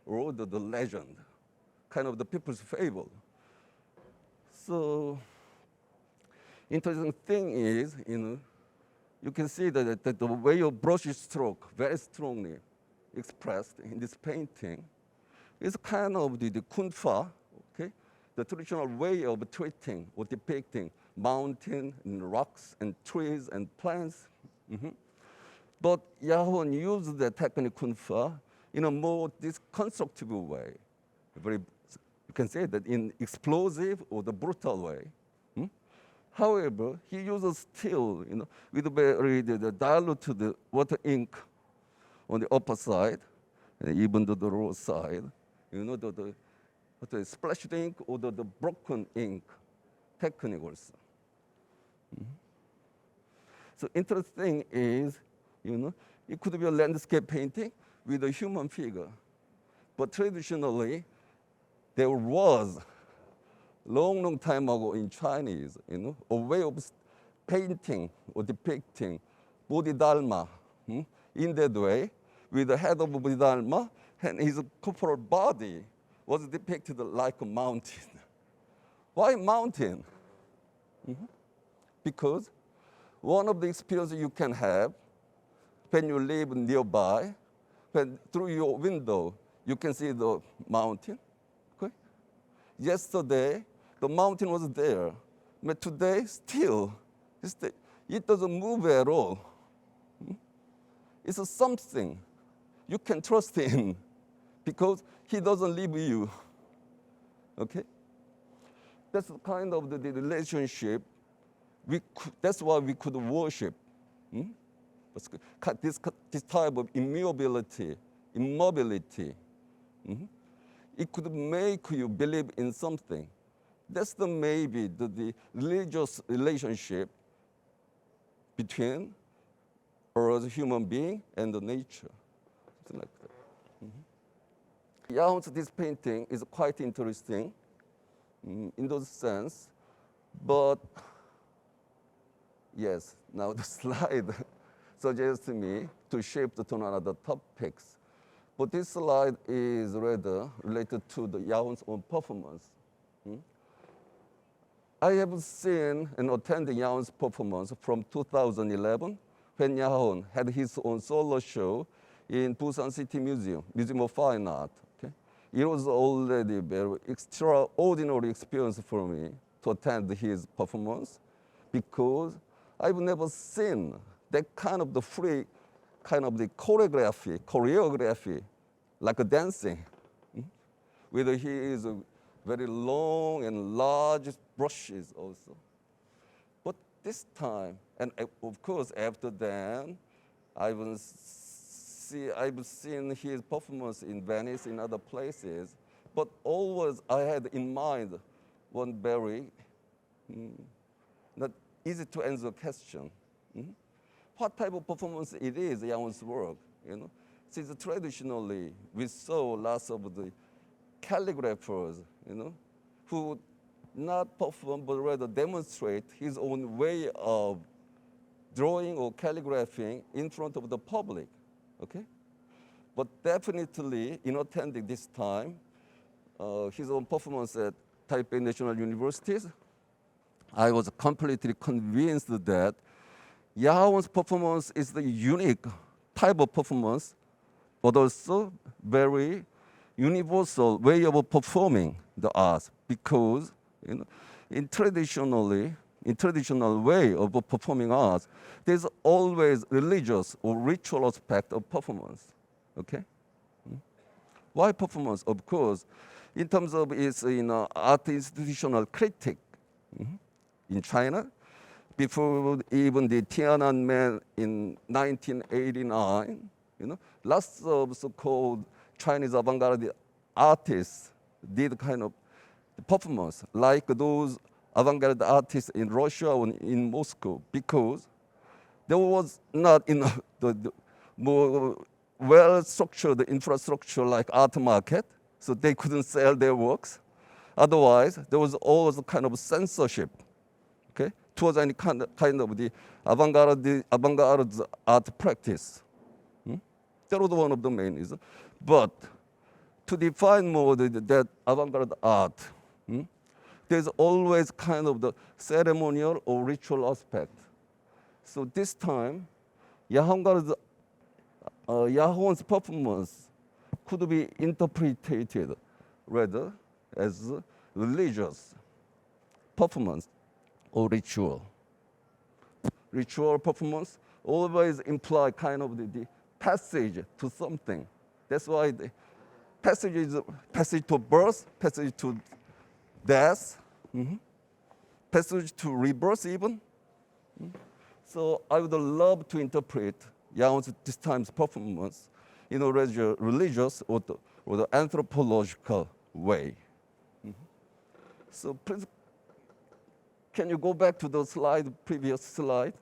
or the legend, kind of the people's fable. So interesting thing is, you can see that the way of brush stroke very strongly expressed in this painting is kind of the kunfa, okay? The traditional way of treating or depicting mountain and rocks and trees and plants. But Yahon used the technique kunfa in a more constructive way. You can say that in explosive or the brutal way. However, he uses still, with very the diluted water ink on the upper side, and even the lower side, the splashed ink or the broken ink technique also. So interesting is, it could be a landscape painting with a human figure. But traditionally, there was, long time ago in Chinese, a way of painting or depicting Bodhidharma in that way, with the head of Bodhidharma and his corporal body was depicted like a mountain. Why mountain? Because one of the experiences you can have when you live nearby, when through your window you can see the mountain. Okay? Yesterday, the mountain was there, but today still, it doesn't move at all. It's something you can trust in because he doesn't leave you. Okay? That's kind of the relationship. That's why we could worship. This type of immobility. It could make you believe in something. That's maybe the religious relationship between us, as a human being, and the nature. Something like that. Yahon's this painting is quite interesting in those sense, but yes, now the slide suggests me to shift to another topics. But this slide is rather related to the Yahon's own performance. I have seen and attended Yahon's performance from 2011 when Yahon had his own solo show in Busan City Museum of Fine Art. Okay? It was already a very extraordinary experience for me to attend his performance because I've never seen that kind of the free, kind of the choreography, like a dancing. Whether he is very long and large brushes also. But this time, and of course after then, I've seen his performance in Venice, in other places, but always I had in mind one very not easy to answer question. What type of performance it is, Yahon's work, Since traditionally we saw lots of the calligraphers, who not perform but rather demonstrate his own way of drawing or calligraphing in front of the public, okay? But definitely in attending this time, his own performance at Taipei National Universities, I was completely convinced that Yahon's performance is the unique type of performance, but also very universal way of performing the arts, because in traditional way of performing arts, there's always religious or ritual aspect of performance. Okay? Why performance? Of course, in terms of its art institutional critique in China, before even the Tiananmen in 1989, lots of so-called Chinese avant-garde artists did kind of performance like those avant-garde artists in Russia or in Moscow, because there was not the more well-structured infrastructure like art market, so they couldn't sell their works. Otherwise, there was always a kind of censorship, okay, towards any kind of the avant-garde art practice. That was one of the main reasons. But to define more that avant-garde art, there's always kind of the ceremonial or ritual aspect. So this time, Yahon's performance could be interpreted rather as religious performance or ritual. Ritual performance always imply kind of the passage to something. That's why the passage is passage to birth, passage to death, passage to rebirth even. So I would love to interpret Yahon's this time's performance in a religious or the anthropological way. So please, can you go back to the previous slide?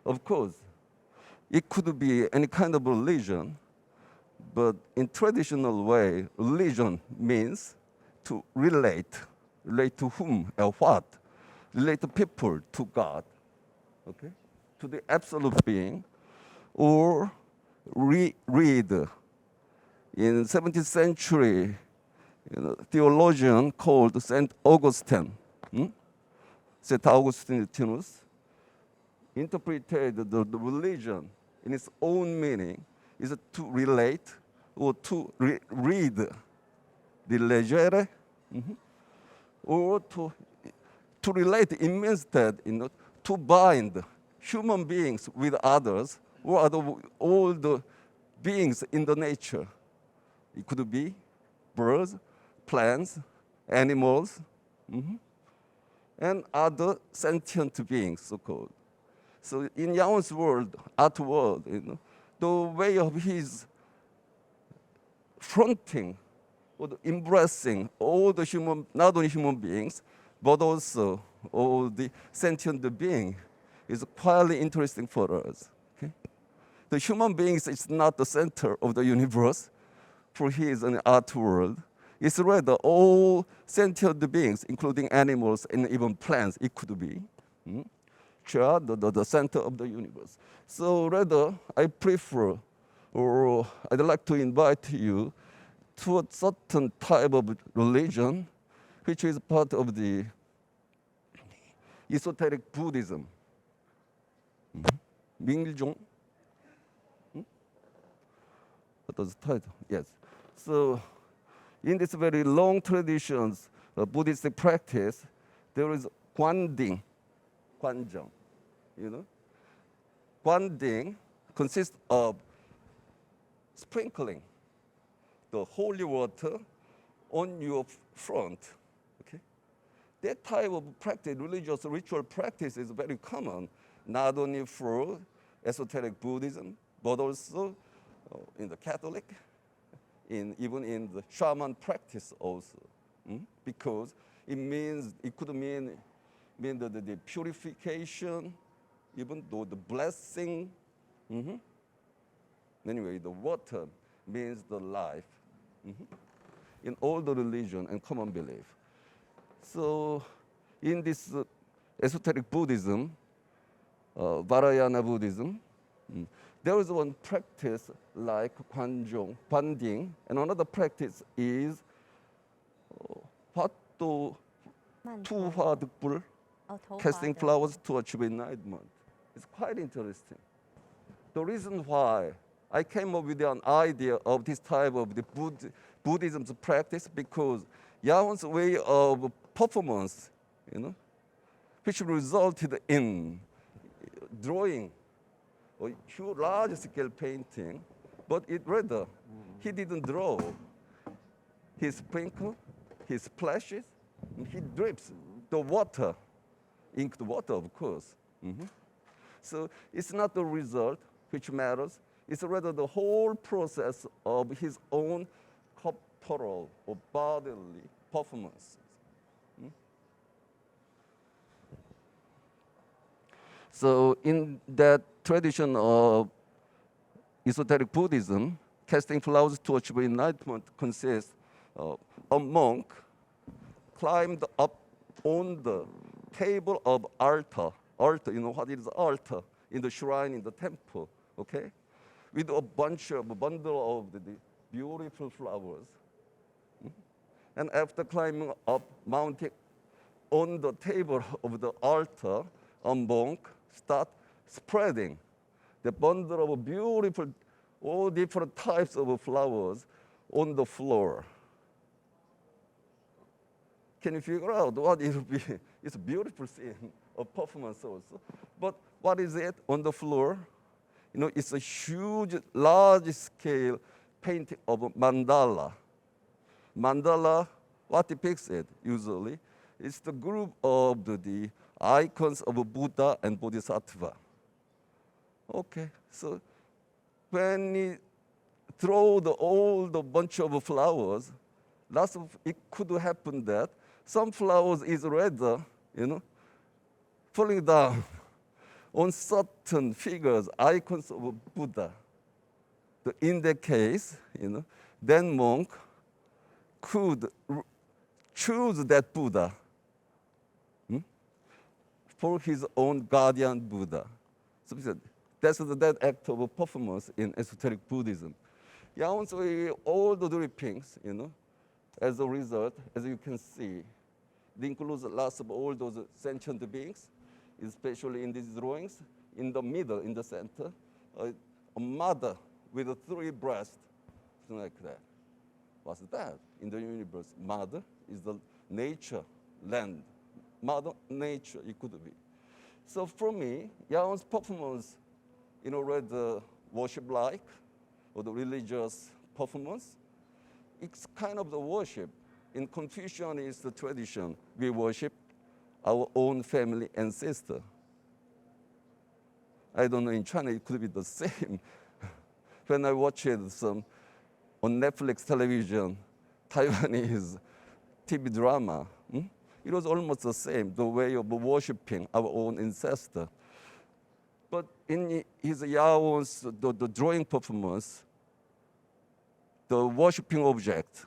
Of course, it could be any kind of religion, but in traditional way, religion means to relate to whom and what, relate to people to God, okay, to the absolute being, or read in 17th century theologian called Saint Augustine, Saint Augustinus, interpreted the religion in its own meaning is to relate or to read the legere, or to relate. It means that to bind human beings with others or all the beings in the nature. It could be birds, plants, animals, and other sentient beings, so-called. So in Yahon's world, art world, the way of his fronting or embracing all the human, not only human beings, but also all the sentient beings is quietly interesting for us. Okay? The human beings is not the center of the universe, for his art world. It's rather all sentient beings, including animals and even plants, it could be. The center of the universe. So rather, I prefer, or I'd like to invite you to a certain type of religion, which is part of the esoteric Buddhism. Mingyong? What was the title? Yes. So in this very long traditions of Buddhist practice, there is Guanding, Guanzheng, Guanding consists of sprinkling the holy water on your front. Okay? That type of practice, religious ritual practice, is very common, not only for esoteric Buddhism, but also in the Catholic, even in the shaman practice also, because it could mean the purification, even though the blessing. Anyway, the water means the life in all the religion and common belief. So in this esoteric Buddhism, Vajrayana Buddhism, there is one practice like Guanding, and another practice is 화도 曼陀 투화득불 哦，头发 casting 的 flowers to achieve enlightenment. It's quite interesting. The reason why I came up with an idea of this type of the Buddhism's practice because Yahon's way of performance, which resulted in drawing a huge large-scale painting, but it rather he didn't draw. He sprinkles, he splashes, and he drips the water, inked water, of course. So it's not the result which matters. It's rather the whole process of his own corporal or bodily performances. So in that tradition of esoteric Buddhism, casting flowers to achieve enlightenment consists of a monk climbed up on the table of altar. Altar, you know what is altar? In the shrine, in the temple, okay? With a bundle of the beautiful flowers. And after climbing up, mounting on the table of the altar, a monk start spreading the bundle of beautiful, all different types of flowers on the floor. Can you figure out what it will be? It's a beautiful scene of performance also. But what is it on the floor? It's a huge, large-scale painting of a mandala. Mandala, what depicts it usually? It's the group of the icons of Buddha and Bodhisattva. Okay, so when you throw all the bunch of flowers, it could happen that some flowers is rather, falling down on certain figures, icons of Buddha. In that case, then monk could choose that Buddha for his own guardian Buddha. So that's that act of performance in esoteric Buddhism. Yahon's way, all the drippings, as a result, as you can see, it includes lots of all those sentient beings, especially in these drawings. In the middle, in the center, a mother with 3 breasts, something like that. What's that? In the universe, mother is the nature, land. Mother nature, it could be. So for me, Yahon's performance, rather worship-like, or the religious performance, it's kind of the worship. In Confucianist tradition, we worship our own family ancestor. I don't know, in China it could be the same. When I watched some on Netflix television, Taiwanese TV drama, it was almost the same, the way of worshiping our own ancestor. But in his Yahon's, the drawing performance, the worshiping object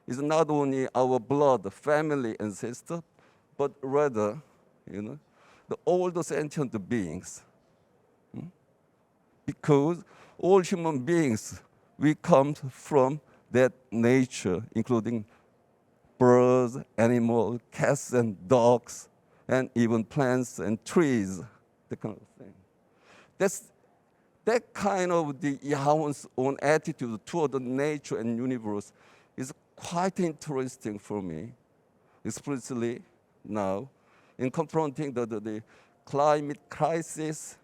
is not only our blood, family, ancestor, but rather, all the sentient beings. Because all human beings, we come from that nature, including birds, animals, cats and dogs, and even plants and trees, that kind of thing. That kind of the Yahon's own attitude toward the nature and universe is quite interesting for me, especially now, in confronting the climate crisis,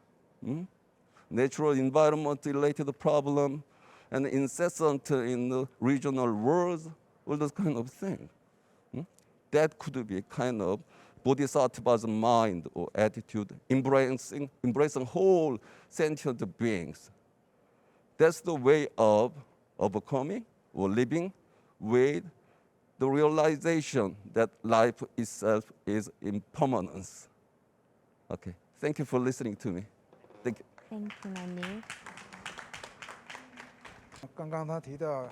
natural environment-related problem, and incessant in the regional wars, all those kind of things. That could be kind of Bodhisattva's mind or attitude, embracing whole sentient beings. That's the way of overcoming or living with the realization that life itself is impermanence. Okay, thank you for listening to me. Thank you. Thank you, Manny. 刚刚他提到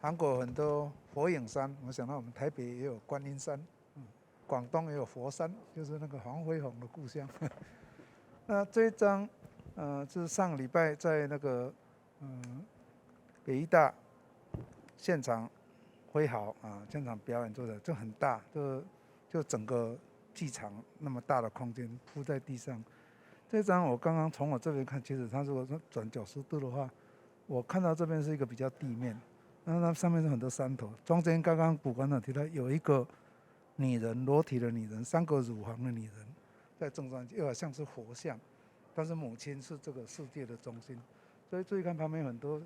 韩国很多佛影山，我想到我们台北也有观音山，广东也有佛山，就是那个黄飞鸿的故乡。那这一张，是上礼拜在那个北医大现场挥毫啊，现场表演做的就很大，就整个剧场那么大的空间铺在地上。这张我刚刚从我这边看，其实它如果说转90度的话，我看到这边是一个比较地面，然后它上面是很多山头，中间刚刚卜馆长提到有一个女人，裸体的女人，3个乳房的女人，在正中间，又好像是佛像，但是母亲是这个世界的中心。所以注意看旁边很多，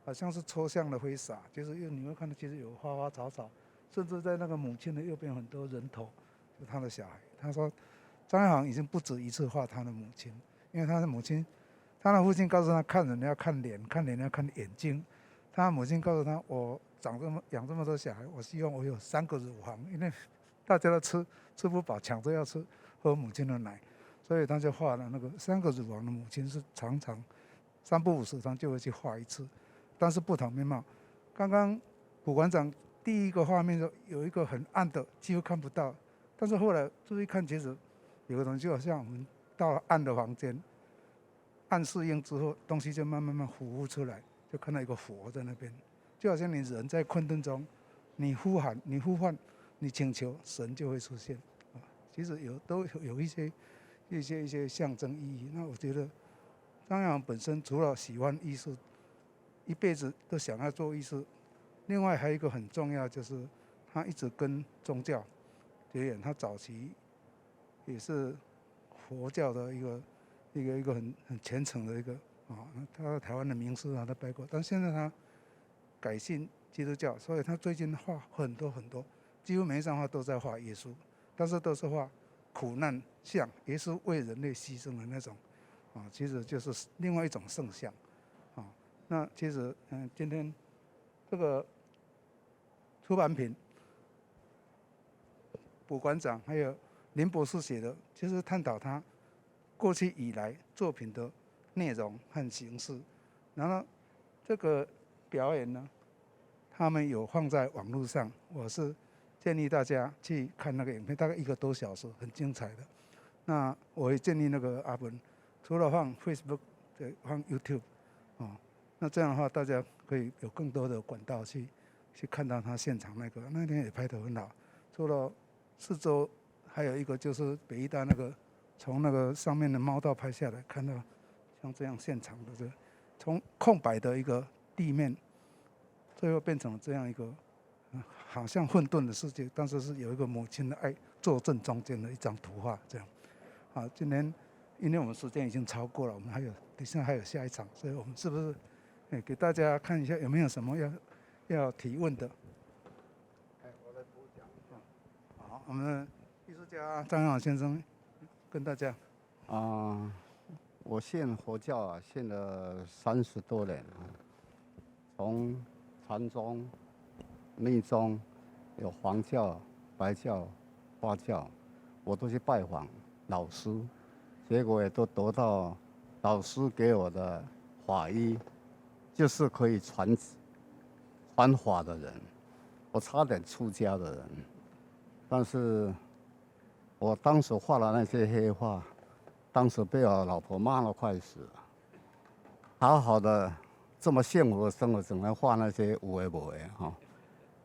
好像是抽象的挥洒，就是你会看到其实有花花草草，甚至在那个母亲的右边很多人头，是他的小孩。他说，张耀航已经不止一次画他的母亲，因为他的母亲，他的父亲告诉他看人要看脸，看脸要看眼睛。他的母亲告诉他，我养这么多小孩，我希望我有3个乳房，因为大家都吃不饱，抢着要吃喝母亲的奶，所以他就画了那个3个乳房的母亲，是常常3不5时他就会去画一次，但是不同面貌。刚刚卜馆长第一个画面有一个很暗的，几乎看不到，但是后来注意看，其实有个东西就好像我们到了暗的房间，暗适应之后，东西就慢慢浮出来，就看到一个佛在那边，就好像你人在困顿中，你呼喊、你呼唤、你请求，神就会出现啊。其实都有一些象征意义。那我觉得张耀扬本身除了喜欢艺术，一辈子都想要做艺术，另外还有一个很重要，就是他一直跟宗教结缘。他早期也是佛教的一个很虔诚的一个啊，他台湾的名师他拜过，但现在他改信基督教，所以他最近画很多，几乎每一张画都在画耶稣，但是都是画苦难像，耶稣为人类牺牲的那种啊，其实就是另外一种圣像啊。那其实今天这个出版品，卜馆长还有林博士写的，就是探讨他过去以来作品的内容和形式。然后这个表演呢，他们有放在网络上，我是建议大家去看那个影片，大概1个多小时，很精彩的。那我也建议那个阿文，除了放 Facebook， 放 YouTube 啊，那这样的话大家可以有更多的管道去看到他现场那天也拍得很好。除了4周，还有一个就是北艺大那个从那个上面的猫道拍下来，看到像这样现场的从空白的一个地面，最后变成了这样一个好像混沌的世界，但是是有一个母亲的爱坐镇中间的一张图画这样。好，今天因为我们时间已经超过了，我们等一下还有下一场，所以我们是不是给大家看一下有没有什么要提问的？我来补讲。好，我们的艺术家张耀先生跟大家。我信佛教信了30多年从禅宗、密宗，有黄教、白教、花教，我都去拜访老师，结果也都得到老师给我的法医，就是可以传法的人。我差点出家的人，但是我当时画了那些黑画，当时被我老婆骂了快死了。好好的这么幸福的生活，只能画那些无为不为哈。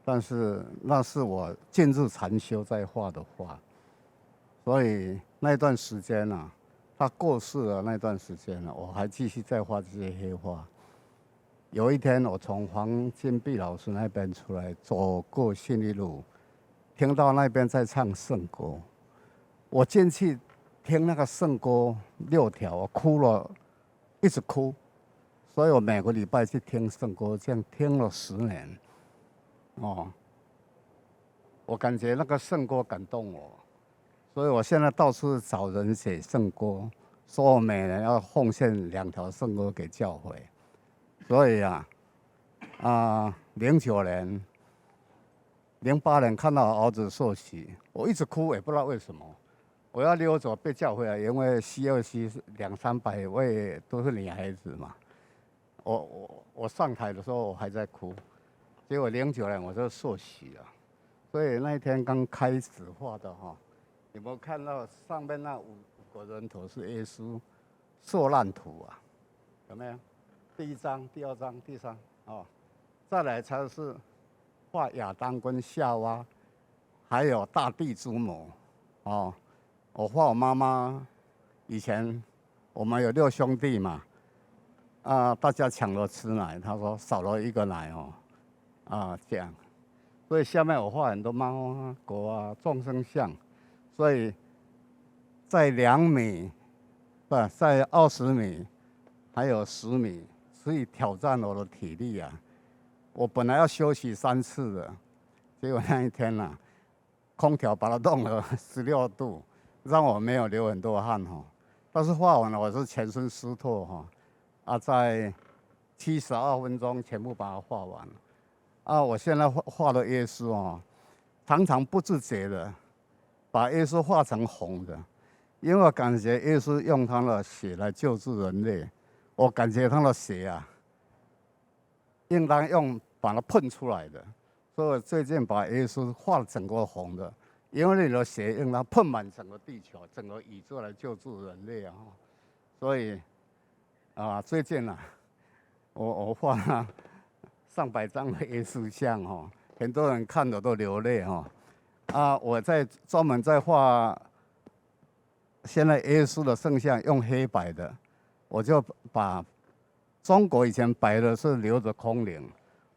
但是那是我进入禅修在画的画，所以那段时间他过世了那段时间我还继续在画这些黑画。有一天，我从黄金碧老师那边出来，走过信义路，听到那边在唱圣歌，我进去听那个圣歌6条，我哭了，一直哭。所以我每个礼拜去听圣歌，这样听了10年。我感觉那个圣歌感动我，所以我现在到处找人写圣歌，说我每年要奉献2条圣歌给教会。所以09年、08年看到儿子受洗，我一直哭，也不知道为什么。我要溜走被叫回来，因为CLC 200-300位都是女孩子嘛。我上台的时候我还在哭，结果09年我就受洗了。所以那一天刚开始画的有没有看到上面那5个人头是耶稣受难图有没有？第1章、第2章、第3再来才是画亚当跟夏娃，还有大地之母。哦，我画我妈妈，以前我们有6兄弟嘛，大家抢着吃奶，他说少了一个奶哦，这样。所以下面我画很多猫啊、狗啊、众生相，所以在2米，不在20米，还有10米，所以挑战我的体力啊。我本来要休息3次的，结果那一天啊，空调把它弄了16度，让我没有流很多汗哈。但是画完了，我是全身湿透哈，在72分钟全部把它画完。我现在画的耶稣常常不自觉的把耶稣画成红的，因为我感觉耶稣用他的血来救助人类，我感觉他的血啊，应当把它喷出来的，所以我最近把耶稣画整个红的，因为你的血应当喷满整个地球、整个宇宙来救助人类所以最近我画了上百张的耶稣像很多人看了都流泪我专门在画现在耶稣的圣像用黑白的，我就把中国以前白的是留着空灵，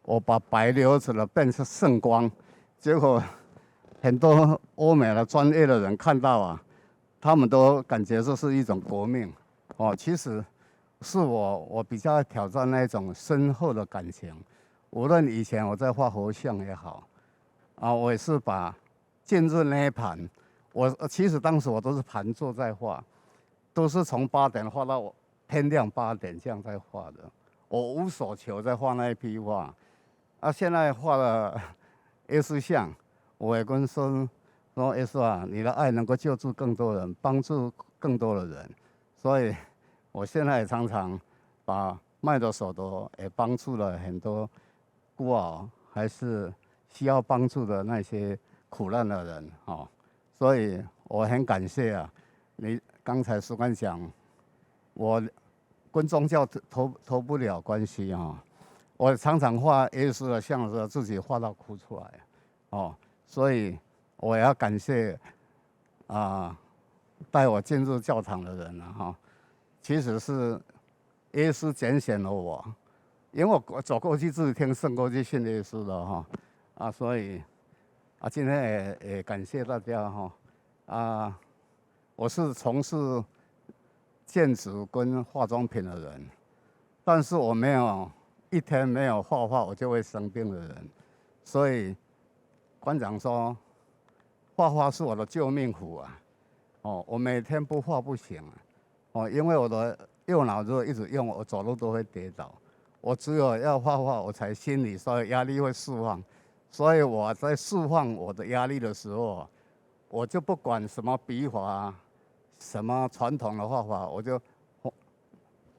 我把白留着了变成圣光，结果很多欧美的专业的人看到他们都感觉这是一种革命其实是我比较挑战那种深厚的感情。无论以前我在画佛像也好我也是把进入那一盘，其实当时我都是盘坐在画，都是从8点画到天亮8点这样在画的，我无所求在画那一批画。现在画了耶稣像，我也跟说耶稣你的爱能够救助更多人，帮助更多的人，所以我现在也常常把卖的手朵也帮助了很多孤儿，还是需要帮助的那些苦难的人所以我很感谢你刚才苏官讲，我跟宗教脱不了关系我常常画耶稣的像的时候，自己画到哭出来所以我也要感谢带我进入教堂的人其实是耶稣拣选了我。因为我走过去自己听圣歌去信耶稣的所以今天也感谢大家我是从事建筑跟化妆品的人，但是我没有一天没有画画我就会生病的人，所以馆长说画画是我的救命符我每天不画不行因为我的右脑如果一直用，我走路都会跌倒。我只有要画画，我才心里稍微压力会释放。所以我在释放我的压力的时候，我就不管什么笔法什么传统的画法，我就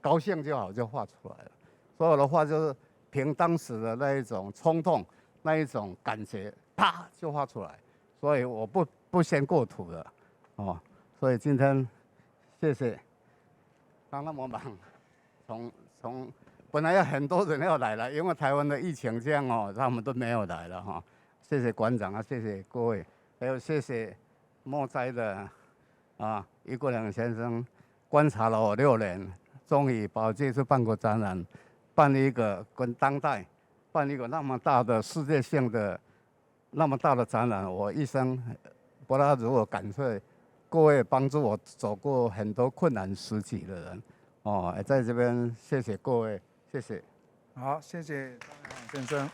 高兴就好，就画出来了。所有的画就是凭当时的那一种冲动，那一种感觉，啪就画出来。所以我不先过图的所以今天谢谢，他那么忙，从本来有很多人要来了，因为台湾的疫情这样他们都没有来了谢谢馆长谢谢各位，还有谢谢莫斋的余国良先生，观察了我6年，终于把我这次办过展览，办了一个跟当代办一个那么大的世界性的那么大的展览，我一生不知道如何感谢各位帮助我走过很多困难时期的人在这边谢谢各位。谢谢，好，谢谢张先生。